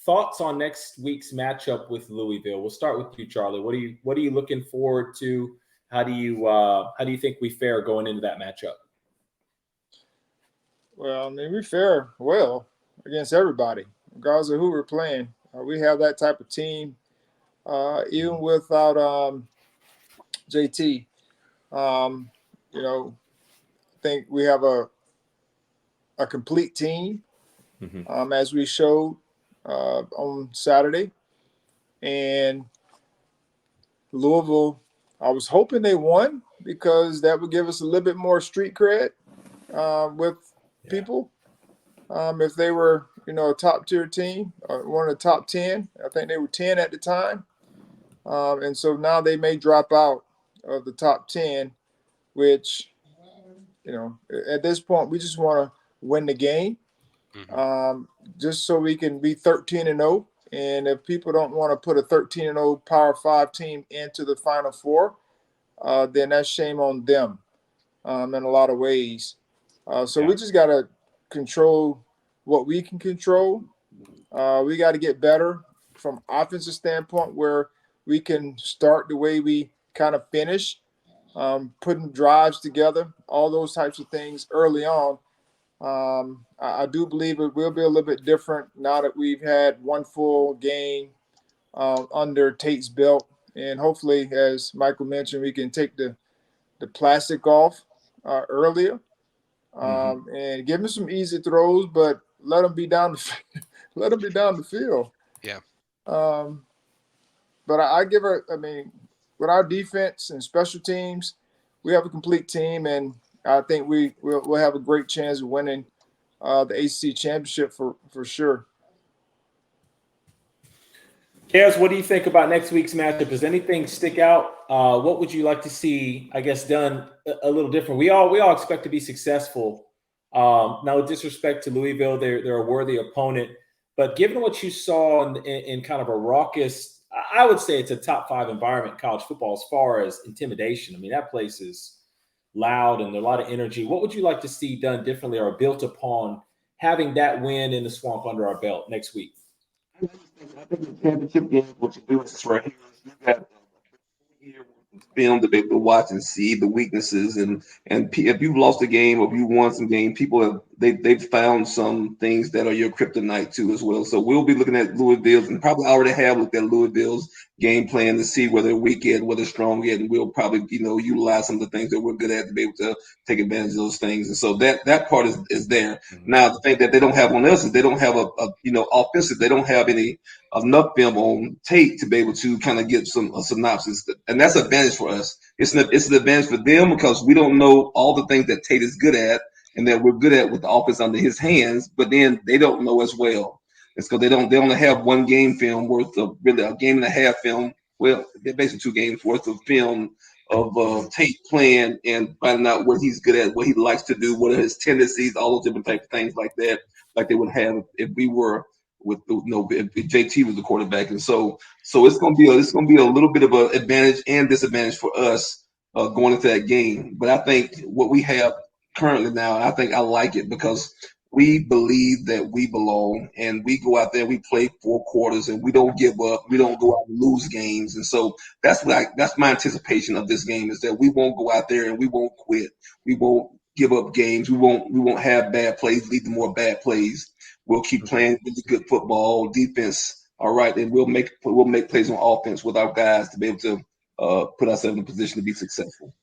Thoughts on next week's matchup with Louisville? We'll start with you, Charlie. What are you looking forward to? How do you think we fare going into that matchup? Well, I mean, we fare well against everybody, regardless of who we're playing. We have that type of team, even without JT. I think we have a complete team, as we showed on Saturday. And Louisville, I was hoping they won because that would give us a little bit more street cred with people. If they were, a top-tier team, one of the top 10. I think they were 10 at the time. And so now they may drop out of the top 10, which, at this point, we just want to win the game, just so we can be 13-0. And if people don't want to put a 13-0 Power 5 team into the Final Four, then that's shame on them in a lot of ways. So we just got to control what we can control. We got to get better from offensive standpoint where we can start the way we kind of finish, putting drives together, all those types of things early on. I do believe it will be a little bit different now that we've had one full game under Tate's belt. And hopefully, as Michael mentioned, we can take the plastic off earlier and give him some easy throws, but let him be down the field. Yeah. But I give her. I mean, with our defense and special teams, we have a complete team, and I think we'll have a great chance of winning the ACC championship for sure. Kez, what do you think about next week's matchup? Does anything stick out? What would you like to see, I guess, done a little different? We all expect to be successful. No disrespect to Louisville, they're a worthy opponent. But given what you saw in kind of a raucous, I would say it's a top 5 environment in college football as far as intimidation. I mean, that place is loud and a lot of energy. What would you like to see done differently or built upon having that win in the Swamp under our belt next week? I think the championship game, what you do is right here, you got film to be able to watch and see the weaknesses, and if you've lost a game or if you won some game, people they've found some things that are your kryptonite too as well. So we'll be looking at Louisville's, and probably already have looked at Louisville's game plan to see where they're weak at, where they're strong at, and we'll probably utilize some of the things that we're good at to be able to take advantage of those things. And so that part is there. Now the thing that they don't have on us is they don't have a offensive. They don't have enough film on Tate to be able to kind of get a synopsis, and that's an advantage for us. It's an advantage for them because we don't know all the things that Tate is good at and that we're good at with the offense under his hands, but then they don't know as well. It's because they only have one game film worth of, really a game and a half film. Well, they're basically 2 games worth of film of Tate playing and finding out what he's good at, what he likes to do, what are his tendencies, all those different types of things like that, like they would have if we were with if JT was the quarterback. And so it's gonna be a little bit of an advantage and disadvantage for us going into that game. But I think what we have currently now, I think I like it because we believe that we belong, and we go out there, we play 4 quarters, and we don't give up. We don't go out and lose games. And so that's my anticipation of this game, is that we won't go out there and we won't quit. We won't give up games. We won't have bad plays lead to more bad plays. We'll keep playing really good football, defense. All right, and we'll make plays on offense with our guys to be able to put ourselves in a position to be successful.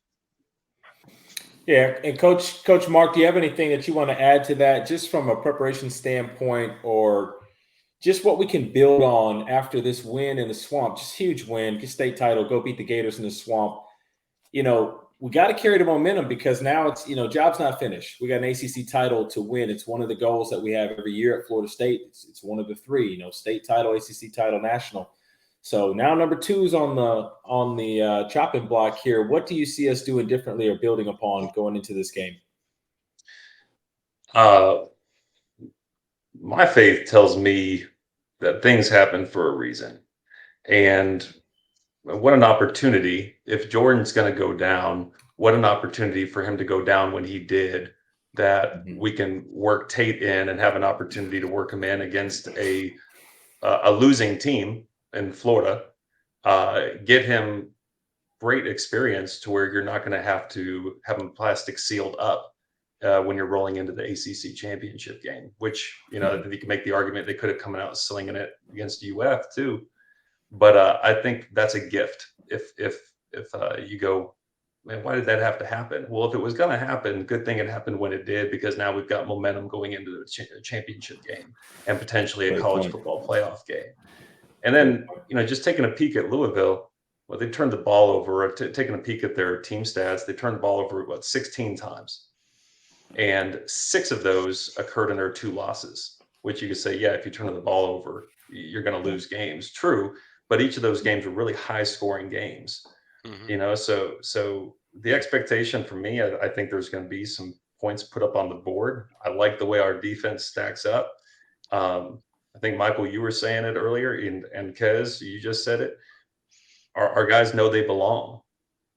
Yeah, and Coach Mark, do you have anything that you want to add to that, just from a preparation standpoint, or just what we can build on after this win in the Swamp? Just huge win, get state title, go beat the Gators in the Swamp. You know, we got to carry the momentum, because now it's, job's not finished. We got an ACC title to win. It's one of the goals that we have every year at Florida State. It's one of the 3, state title, ACC title, national. So now number 2 is on the chopping block here. What do you see us doing differently or building upon going into this game? My faith tells me that things happen for a reason. And what an opportunity. If Jordan's going to go down, what an opportunity for him to go down when he did, that we can work Tate in and have an opportunity to work him in against a losing team in Florida, get him great experience to where you're not going to have him plastic sealed up when you're rolling into the ACC championship game, which, you can make the argument they could have come out slinging it against UF too. But I think that's a gift. If you go, man, why did that have to happen? Well, if it was going to happen, good thing it happened when it did, because now we've got momentum going into the championship game and potentially a college football playoff game. And then, just taking a peek at Louisville, well, they turned the ball over, taking a peek at their team stats, they turned the ball over, 16 times. And 6 of those occurred in their 2 losses, which you could say, yeah, if you turn the ball over, you're going to lose games. True. But each of those games were really high scoring games, so the expectation for me, I think there's going to be some points put up on the board. I like the way our defense stacks up. I think, Michael, you were saying it earlier, and Kez, you just said it. Our guys know they belong,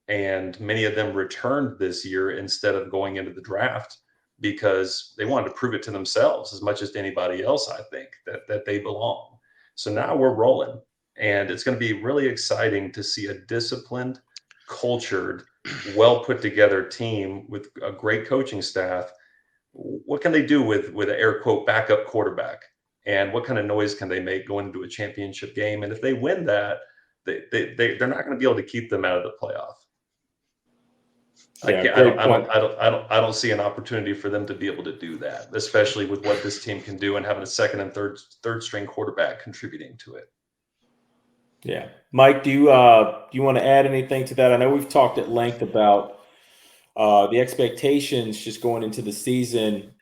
and many of them returned this year instead of going into the draft, because they wanted to prove it to themselves as much as to anybody else, I think, that they belong. So now we're rolling, and it's going to be really exciting to see a disciplined, cultured, well put together team with a great coaching staff. What can they do with an air quote backup quarterback? And what kind of noise can they make going into a championship game? And if they win that, they're not going to be able to keep them out of the playoff. I don't see an opportunity for them to be able to do that, especially with what this team can do and having a second and third string quarterback contributing to it. Yeah, Mike, do you want to add anything to that? I know we've talked at length about the expectations just going into the season.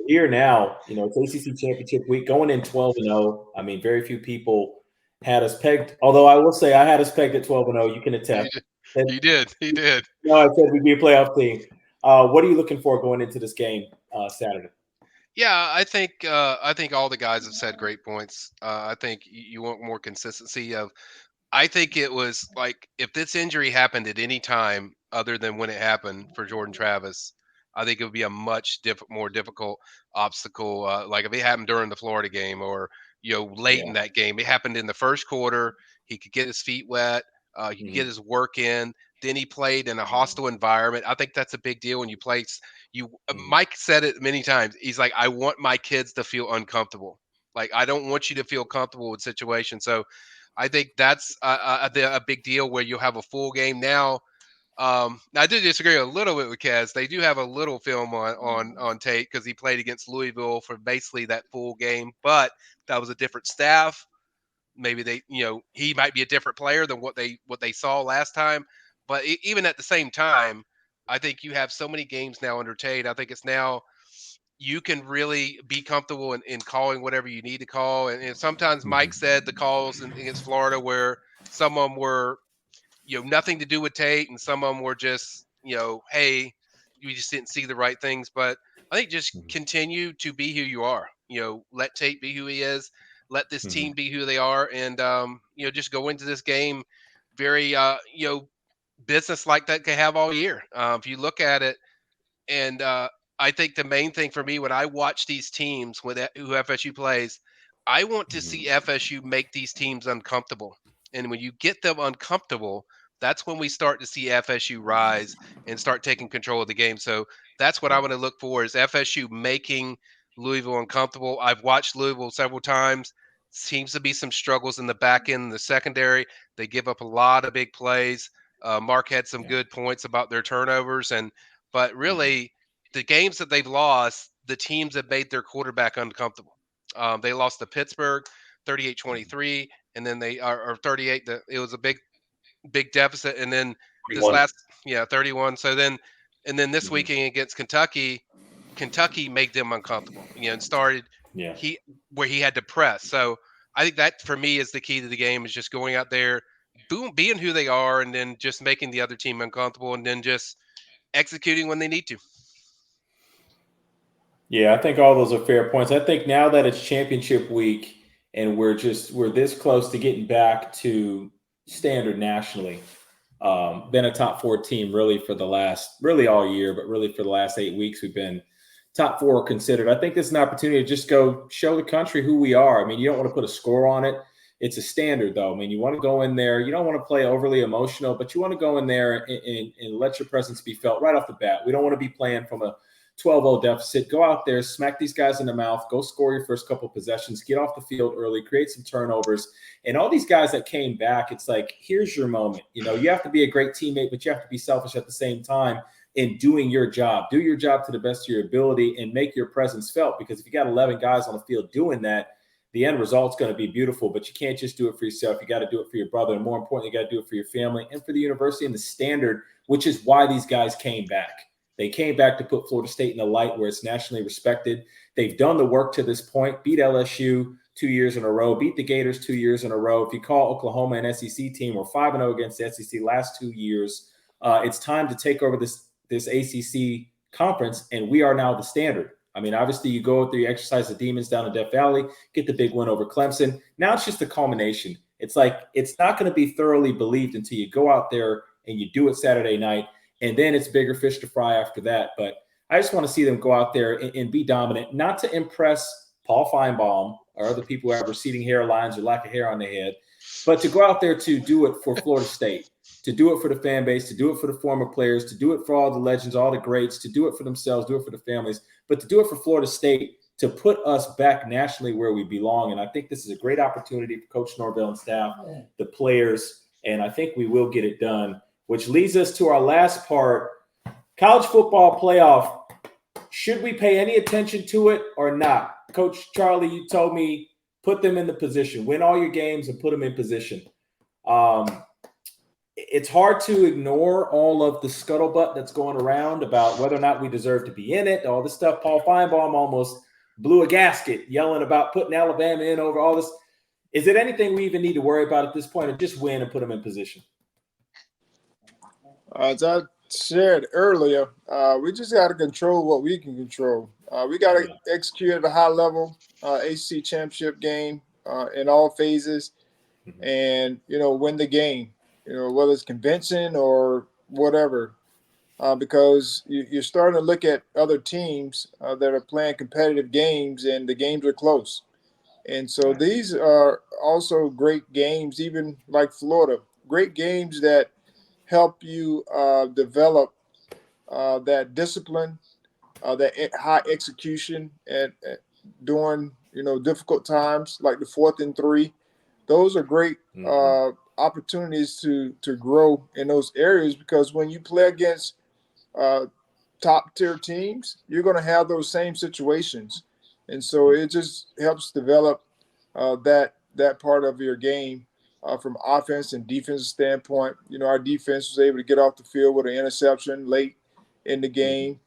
Here now, it's ACC championship week, going in 12-0. I mean, very few people had us pegged. Although I will say I had us pegged at 12-0. You can attest. He did. No, I said we'd be a playoff team. What are you looking for going into this game Saturday? Yeah, I think all the guys have said great points. I think you want more consistency of. I think it was like, if this injury happened at any time other than when it happened for Jordan Travis, I think it would be a much more difficult obstacle. Like if it happened during the Florida game or late in that game, it happened in the first quarter. He could get his feet wet. He could get his work in. Then he played in a hostile environment. I think that's a big deal when you play. Mike said it many times. He's like, I want my kids to feel uncomfortable. Like, I don't want you to feel comfortable with situations. So I think that's a big deal where you'll have a full game now. I do disagree a little bit with Kez. They do have a little film on Tate because he played against Louisville for basically that full game, but that was a different staff. Maybe he might be a different player than what they saw last time. But even at the same time, I think you have so many games now under Tate. I think it's now you can really be comfortable in calling whatever you need to call. And sometimes Mike said the calls against Florida where some of them were, nothing to do with Tate, and some of them were just, hey, you just didn't see the right things. But I think just continue to be who you are. Let Tate be who he is. Let this team be who they are, and just go into this game very, business like that can have all year. If you look at it, and I think the main thing for me when I watch these teams who FSU plays, I want to see FSU make these teams uncomfortable. And when you get them uncomfortable, that's when we start to see FSU rise and start taking control of the game. So that's what I want to look for is FSU making Louisville uncomfortable. I've watched Louisville several times. Seems to be some struggles in the back end, the secondary. They give up a lot of big plays. Mark had some good points about their turnovers, but really the games that they've lost, the teams have made their quarterback uncomfortable. They lost to Pittsburgh 38-23, and then they are 38. It was a big deficit. And then 31. 31. So then, and then this weekend against Kentucky made them uncomfortable, and started where he had to press. So I think that for me is the key to the game is just going out there, being who they are, and then just making the other team uncomfortable, and then just executing when they need to. Yeah, I think all those are fair points. I think now that it's championship week and we're this close to getting back to standard nationally, been a top 4 team really for the last, really all year, but really for the last 8 weeks, we've been top 4 considered. I think this is an opportunity to just go show the country who we are. I mean, you don't want to put a score on it. It's a standard, though. I mean, you want to go in there. You don't want to play overly emotional, but you want to go in there and let your presence be felt right off the bat. We don't want to be playing from a 12-0 deficit. Go out there, smack these guys in the mouth, go score your first couple possessions, get off the field early, create some turnovers. And all these guys that came back, it's like, here's your moment. You have to be a great teammate, but you have to be selfish at the same time in doing your job. Do your job to the best of your ability and make your presence felt, because if you got 11 guys on the field doing that, the end result's going to be beautiful, but you can't just do it for yourself. You got to do it for your brother. And more importantly, you got to do it for your family and for the university and the standard, which is why these guys came back. They came back to put Florida State in the light where it's nationally respected. They've done the work to this point, beat LSU 2 years in a row, beat the Gators 2 years in a row. If you call Oklahoma an SEC team, we're 5-0 against the SEC last 2 years. It's time to take over this ACC conference, and we are now the standard. I mean, obviously, you go out there, you exercise the demons down in Death Valley, get the big win over Clemson. Now it's just a culmination. It's like it's not going to be thoroughly believed until you go out there and you do it Saturday night. And then it's bigger fish to fry after that. But I just want to see them go out there and be dominant, not to impress Paul Feinbaum or other people who have receding hairlines or lack of hair on their head, but to go out there to do it for Florida State, to do it for the fan base, to do it for the former players, to do it for all the legends, all the greats, to do it for themselves, do it for the families, but to do it for Florida State, to put us back nationally where we belong. And I think this is a great opportunity for Coach Norvell and staff, the players, and I think we will get it done. Which leads us to our last part, college football playoff. Should we pay any attention to it or not? Coach Charlie, you told me put them in the position, win all your games and put them in position. It's hard to ignore all of the scuttlebutt that's going around about whether or not we deserve to be in it, all this stuff. Paul Feinbaum almost blew a gasket yelling about putting Alabama in over all this. Is it anything we even need to worry about at this point, or just win and put them in position? As I shared earlier, we just got to control what we can control. We got to execute at a high level, ACC championship game in all phases, and win the game. Whether it's convincing or whatever, because you're starting to look at other teams that are playing competitive games, and the games are close. And so these are also great games, even like Florida, great games that help you develop that discipline, that high execution during difficult times like the 4th and 3. Those are great opportunities to grow in those areas, because when you play against top tier teams, you're going to have those same situations, and so it just helps develop that part of your game. From offense and defensive standpoint, our defense was able to get off the field with an interception late in the game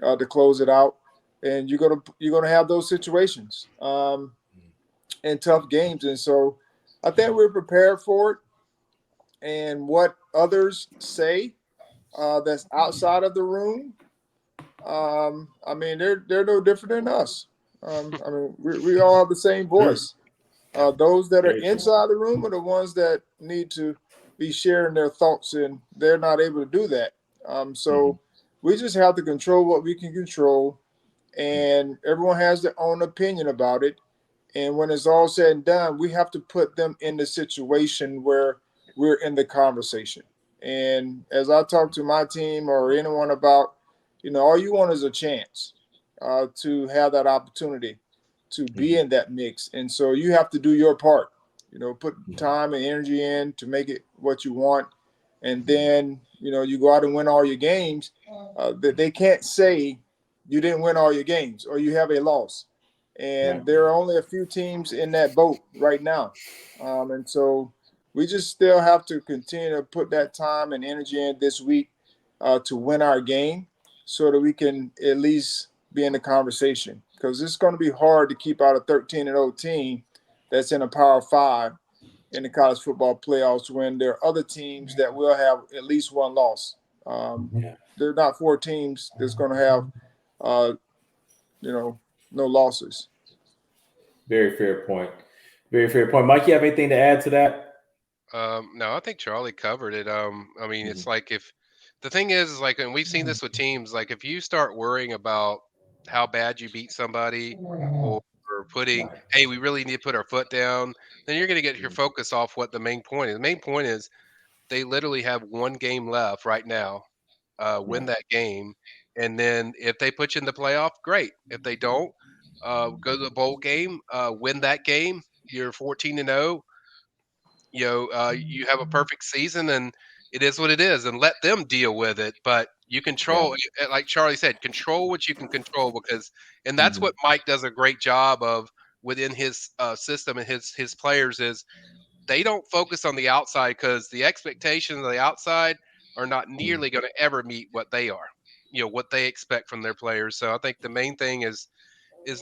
to close it out, and you're gonna have those situations in tough games, and so I think we're prepared for it. And what others say that's outside of the room, I mean, they're no different than us. I mean, we all have the same voice. Those that are inside the room are the ones that need to be sharing their thoughts, and they're not able to do that. So we just have to control what we can control and everyone has their own opinion about it. And when it's all said and done, we have to put them in the situation where we're in the conversation. And as I talk to my team or anyone about, all you want is a chance to have that opportunity to be in that mix. And so you have to do your part, put time and energy in to make it what you want. And then, you go out and win all your games. They can't say you didn't win all your games or you have a loss. And there are only a few teams in that boat right now. And so we just still have to continue to put that time and energy in this week to win our game so that we can at least be in the conversation. Because it's going to be hard to keep out a 13-0 team that's in a Power 5 in the college football playoffs when there are other teams that will have at least one loss. There are not 4 teams that's going to have, no losses. Very fair point. Very fair point. Mike, you have anything to add to that? No, I think Charlie covered it. I mean, it's like if the thing is like, and we've seen this with teams, like if you start worrying about how bad you beat somebody or putting, hey, we really need to put our foot down, then you're going to get your focus off what the main point is. The main point is they literally have one game left right now. Win that game. And then if they put you in the playoff, great. If they don't, go to the bowl game, win that game. You're 14-0. You have a perfect season, and it is what it is, and let them deal with it. But you control, like Charlie said, control what you can control and that's what Mike does a great job of within his system and his players is they don't focus on the outside because the expectations of the outside are not nearly going to ever meet what they are, what they expect from their players. So I think the main thing is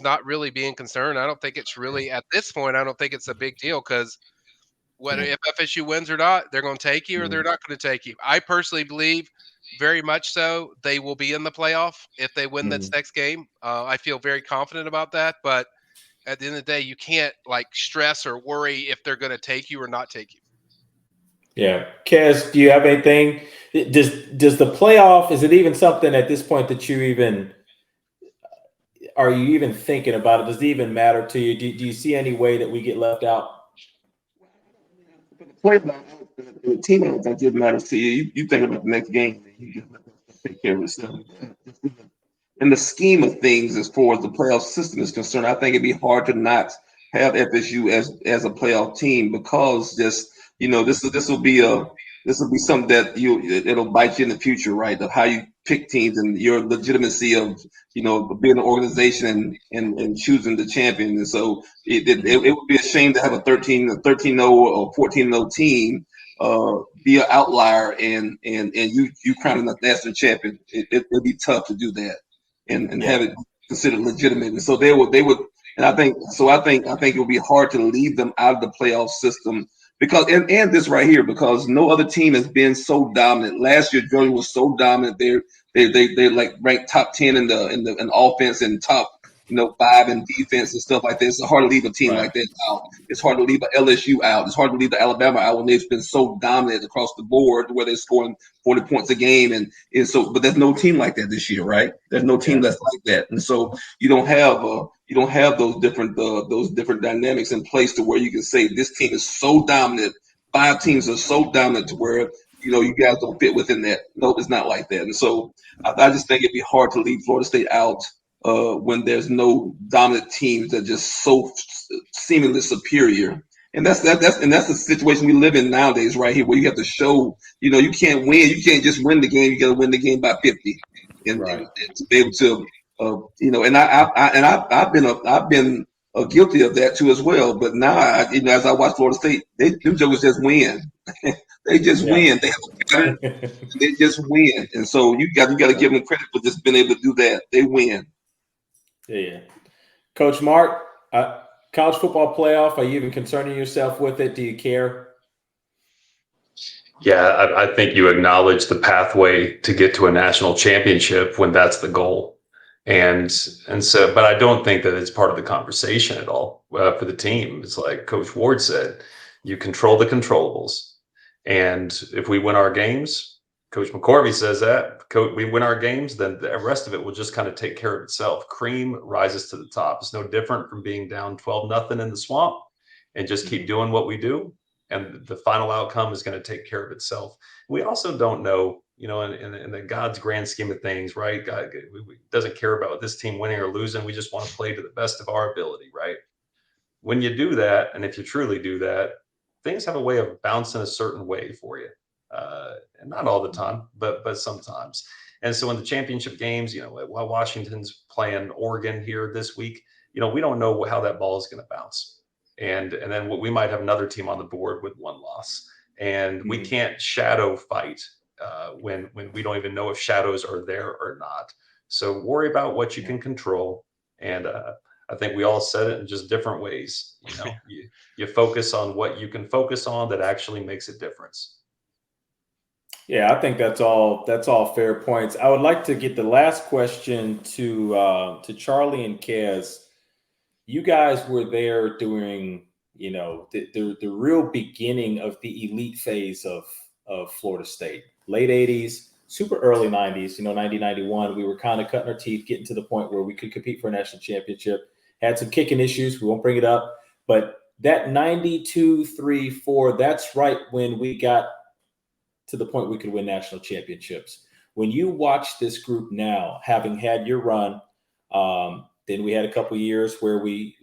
not really being concerned. I don't think it's really at this point. I don't think it's a big deal because whether if FSU wins or not, they're going to take you or they're not going to take you. I personally believe very much so they will be in the playoff if they win this next game. I feel very confident about that. But at the end of the day, you can't stress or worry if they're going to take you or not take you. Yeah. Kez, do you have anything? Does the playoff, is it even something at this point that are you even thinking about it? Does it even matter to you? Do you see any way that we get left out? The team, I don't think it matters to you. You think about the next game, and you just take care of yourself. In the scheme of things, as far as the playoff system is concerned, I think it'd be hard to not have FSU as a playoff team because this will be something that it'll bite you in the future, right? Of how you pick teams and your legitimacy of being an organization and choosing the champion. And so it would be a shame to have a 13-0 or 14-0 team be an outlier and you crowning the national champion. It'd be tough to do that and have it considered legitimate. And so they would, and I think it would be hard to leave them out of the playoff system because and this right here, because no other team has been so dominant. Last year, Georgia was so dominant. They like ranked top 10 in offense and top 5 in defense and stuff like that. It's hard to leave a team like that out. It's hard to leave a LSU out. It's hard to leave the Alabama out when they've been so dominant across the board where they're scoring 40 points a game. And so, but there's no team like that this year, right? There's no team that's like that. And so you don't have those different dynamics in place to where you can say this team is so dominant. 5 teams are so dominant to where you guys don't fit within that. No, it's not like that. And so I just think it'd be hard to leave Florida State out when there's no dominant teams that are just so seemingly superior. And that's the situation we live in nowadays, right here, where you have to show, you can't win. You can't just win the game. You got to win the game by 50, and to be able to, And I've been guilty of that too as well. But now, as I watch Florida State, them jokers just win. They just win. They have a pattern. They just win, and so you got to give them credit for just being able to do that. They win. Yeah. Coach Mark, college football playoff, are you even concerning yourself with it? Do you care? Yeah, I think you acknowledge the pathway to get to a national championship when that's the goal. And so, but I don't think that it's part of the conversation at all for the team. It's like Coach Ward said, you control the controllables. And if we win our games, Coach McCorvey says that. We win our games, then the rest of it will just kind of take care of itself. Cream rises to the top. It's no different from being down 12-0 in the swamp and just keep doing what we do. And the final outcome is going to take care of itself. We also don't know, in the God's grand scheme of things, right? God doesn't care about this team winning or losing. We just want to play to the best of our ability, right? When you do that, and if you truly do that, things have a way of bouncing a certain way for you. And not all the time, but sometimes. And so in the championship games, while Washington's playing Oregon here this week, we don't know how that ball is going to bounce. And then we might have another team on the board with one loss. And we can't shadow fight when we don't even know if shadows are there or not. So worry about what you can control. And I think we all said it in just different ways. You focus on what you can focus on that actually makes a difference. Yeah, I think that's all fair points. I would like to get the last question to Charlie and Kez. You guys were there during, the real beginning of the elite phase of Florida State. Late 80s, super early 90s, 90, 91. We were kind of cutting our teeth, getting to the point where we could compete for a national championship. Had some kicking issues. We won't bring it up. But that 92, 3, 4, that's right when we got to the point we could win national championships. When you watch this group now, having had your run, then we had a couple of years where we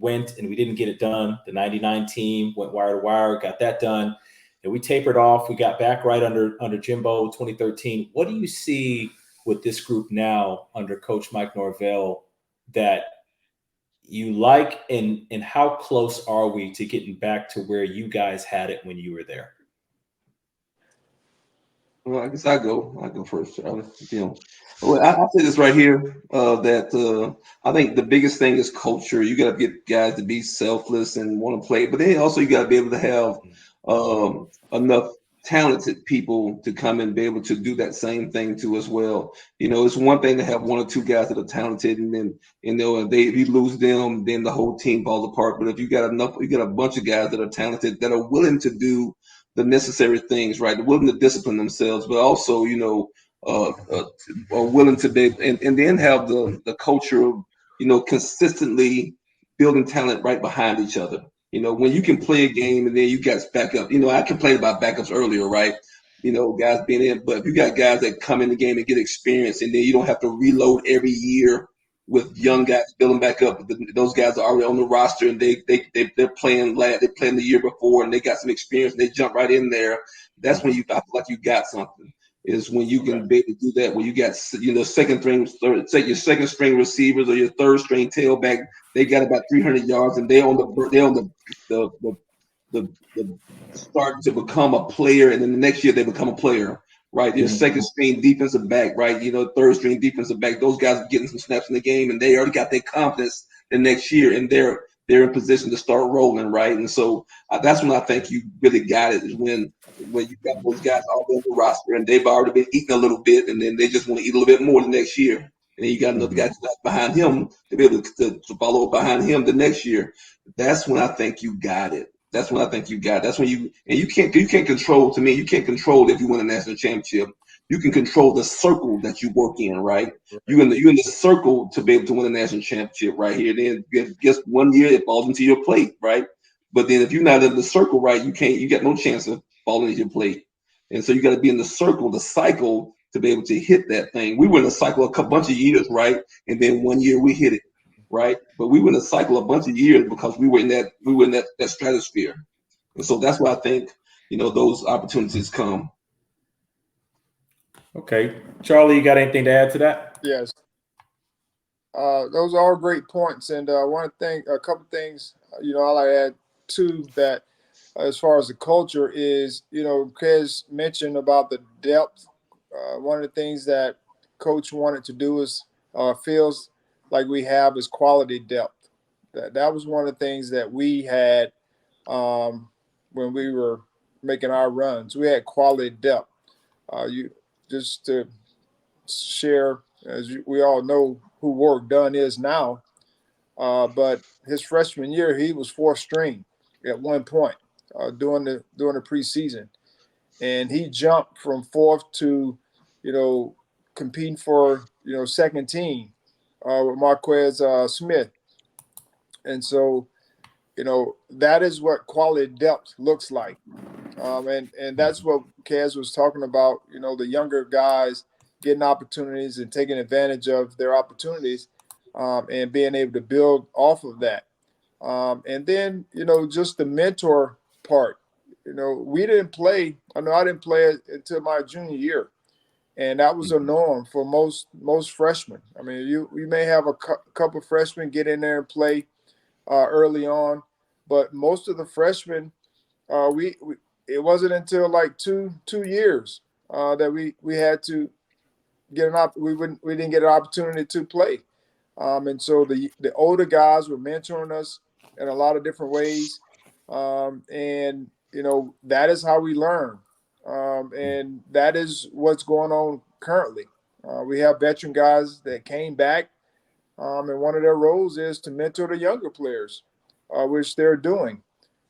went and we didn't get it done. The 99 team went wire to wire, got that done. And we tapered off. We got back right under Jimbo 2013. What do you see with this group now under Coach Mike Norvell that you like, and how close are we to getting back to where you guys had it when you were there? Well, I guess I go first, Charlie. Well, I'll say this right here, that I think the biggest thing is culture. You got to get guys to be selfless and want to play, but then also you got to be able to have enough talented people to come and be able to do that same thing too as well. It's one thing to have one or two guys that are talented, and then if you lose them, then the whole team falls apart. But if you got a bunch of guys that are talented, that are willing to do the necessary things, right? They're willing to discipline themselves, but also, are willing to be, and then have the culture of, consistently building talent right behind each other. When you can play a game and then you guys back up, I complained about backups earlier, right? Guys being in, but if you got guys that come in the game and get experience, and then you don't have to reload every year with young guys building back up. Those guys are already on the roster, and they're playing the year before, and they got some experience, and they jump right in there. That's when I feel like you got something. Is when you can be able to do that. When you got second string, say your second string receivers or your third string tailback, they got about 300 yards, and they're on the start to become a player, and then the next year they become a player. Right, your second string defensive back, right? Third string defensive back. Those guys are getting some snaps in the game, and they already got their confidence the next year, and they're in position to start rolling, right? And so that's when I think you really got it, is when you got those guys all over the roster, and they've already been eating a little bit, and then they just want to eat a little bit more the next year. And then you got another guy behind him to be able to follow behind him the next year. That's when I think you got it. That's when I think you got it. That's when you can't control, to me, you can't control if you win a national championship. You can control the circle that you work in, right? You're in the circle to be able to win a national championship right here. Then just one year it falls into your plate, right? But then if you're not in the circle, right, you got no chance of falling into your plate. And so you got to be in the circle, the cycle, to be able to hit that thing. We were in a cycle a bunch of years, right? And then one year we hit it. Right, but we were in a cycle a bunch of years because we were in that stratosphere, and so that's why I think those opportunities come. Okay, Charlie, you got anything to add to that? Yes, those are all great points, and I want to thank a couple things. I like to add to that. As far as the culture is, Kez mentioned about the depth. One of the things that Coach wanted to do is feels like we have is quality depth. That was one of the things that we had when we were making our runs. We had quality depth. You just to share, as we all know who Warwick Dunn is now, but his freshman year he was fourth string at one point during the preseason, and he jumped from fourth to, competing for, second team with Marquez Smith. And so, that is what quality depth looks like. And that's what Kez was talking about, the younger guys getting opportunities and taking advantage of their opportunities and being able to build off of that. And then, just the mentor part. We didn't play. I know I didn't play until my junior year, and that was a norm for most freshmen. I mean, you may have a couple freshmen get in there and play early on, but most of the freshmen, we it wasn't until like two years that we had to get we didn't get an opportunity to play. And so the older guys were mentoring us in a lot of different ways. And, that is how we learn. And that is what's going on currently. We have veteran guys that came back, and one of their roles is to mentor the younger players, which they're doing.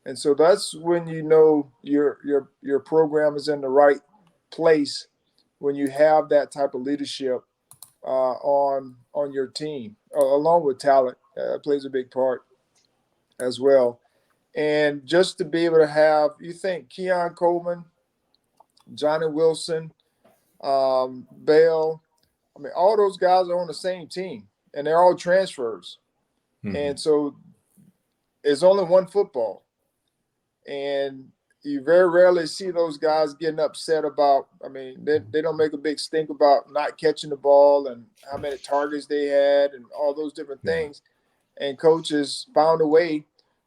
And so that's when your program is in the right place, when you have that type of leadership on your team, along with talent. Plays a big part as well. And just to be able to have, you think Keon Coleman, Johnny Wilson, Bell, I mean, all those guys are on the same team, and they're all transfers. Mm-hmm. And so it's only one football. And you very rarely see those guys getting upset about, I mean, they don't make a big stink about not catching the ball and how many targets they had and all those different things. And coaches found a way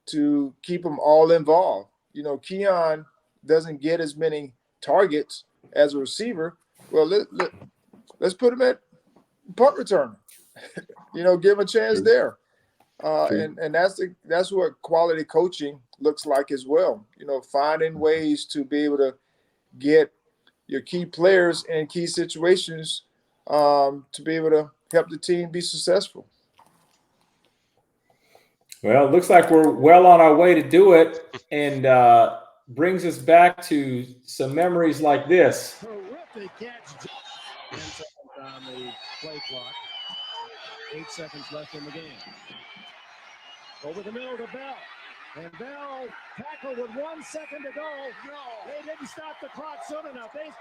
to keep them all involved. Keon doesn't get as many targets as a receiver. Well, let's put him at punt returner. Give him a chance there. And that's what quality coaching looks like as well. Finding ways to be able to get your key players in key situations to be able to help the team be successful. Well, it looks like we're well on our way to do it, and brings us back to some memories like this. Terrific catch. 10 seconds on the play clock. 8 seconds left in the game. Over the middle to Bell. And Bell tackled with 1 second to go. No, they didn't stop the clock soon enough. They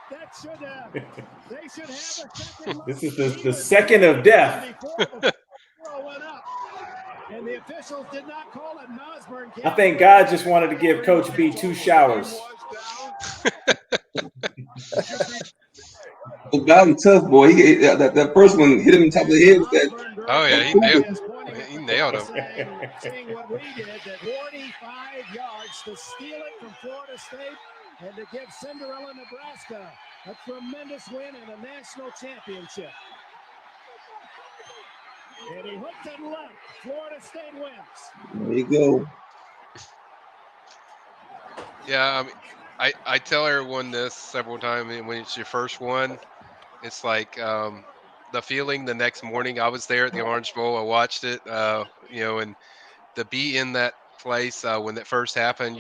should have a second. This is the second of death. Went up. And the officials did not call it. Nosburn. I think God just wanted to give Coach B 2 showers. Well, Bowden tough, boy. That first one hit him in the top of the head. Oh yeah, he nailed him. Saying what we did, that 45 yards to steal it from Florida State and to give Cinderella, Nebraska a tremendous win and a national championship. And he hooked it left. Florida State wins. There you go. Yeah, I tell everyone this several times. When it's your first one, it's like the feeling the next morning. I was there at the Orange Bowl. I watched it, and to be in that place when that first happened,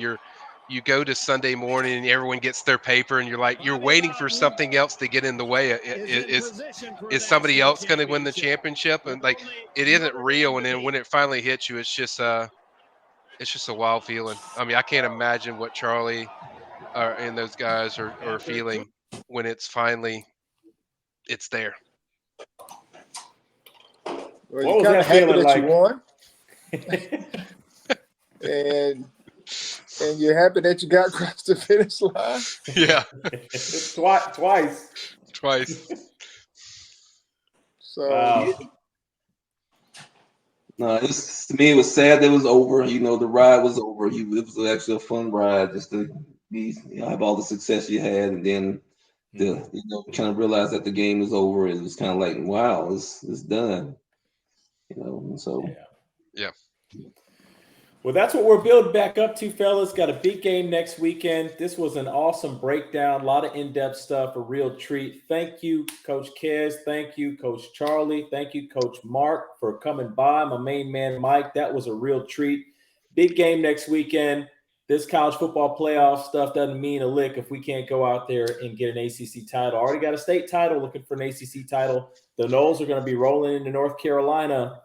you go to Sunday morning and everyone gets their paper and you're waiting for something else to get in the way. Is somebody else going to win the championship? And like, it isn't real. And then when it finally hits you, it's just a wild feeling. I mean, I can't imagine what Charlie and those guys are feeling when it's there. Well, you're kind of happy that you won. And you're happy that you got across the finish line? Yeah. Twice. So, no, to me, it was sad that it was over. The ride was over. It was actually a fun ride just to be, have all the success you had, and then to kind of realize that the game is over. It was kind of like, wow, it's done. And so yeah. Well, that's what we're building back up to, fellas. Got a big game next weekend. This was an awesome breakdown. A lot of in-depth stuff, a real treat. Thank you, Coach Kez. Thank you, Coach Charlie. Thank you, Coach Mark, for coming by. My main man, Mike. That was a real treat. Big game next weekend. this college football playoff stuff doesn't mean a lick if we can't go out there and get an ACC title. Already got a state title, looking for an ACC title. The Noles are going to be rolling into North Carolina,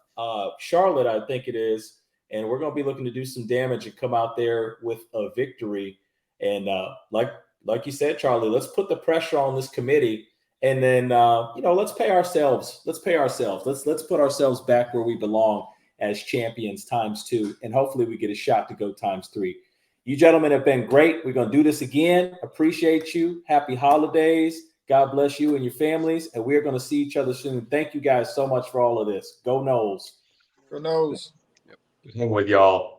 Charlotte, I think it is, and we're going to be looking to do some damage and come out there with a victory. And like you said, Charlie, let's put the pressure on this committee, and then let's pay ourselves. Let's put ourselves back where we belong as champions ×2, and hopefully we get a shot to go ×3. You gentlemen have been great. We're going to do this again. Appreciate you. Happy holidays. God bless you and your families. And we're going to see each other soon. Thank you guys so much for all of this. Go Noles. Go Noles. Hang with y'all.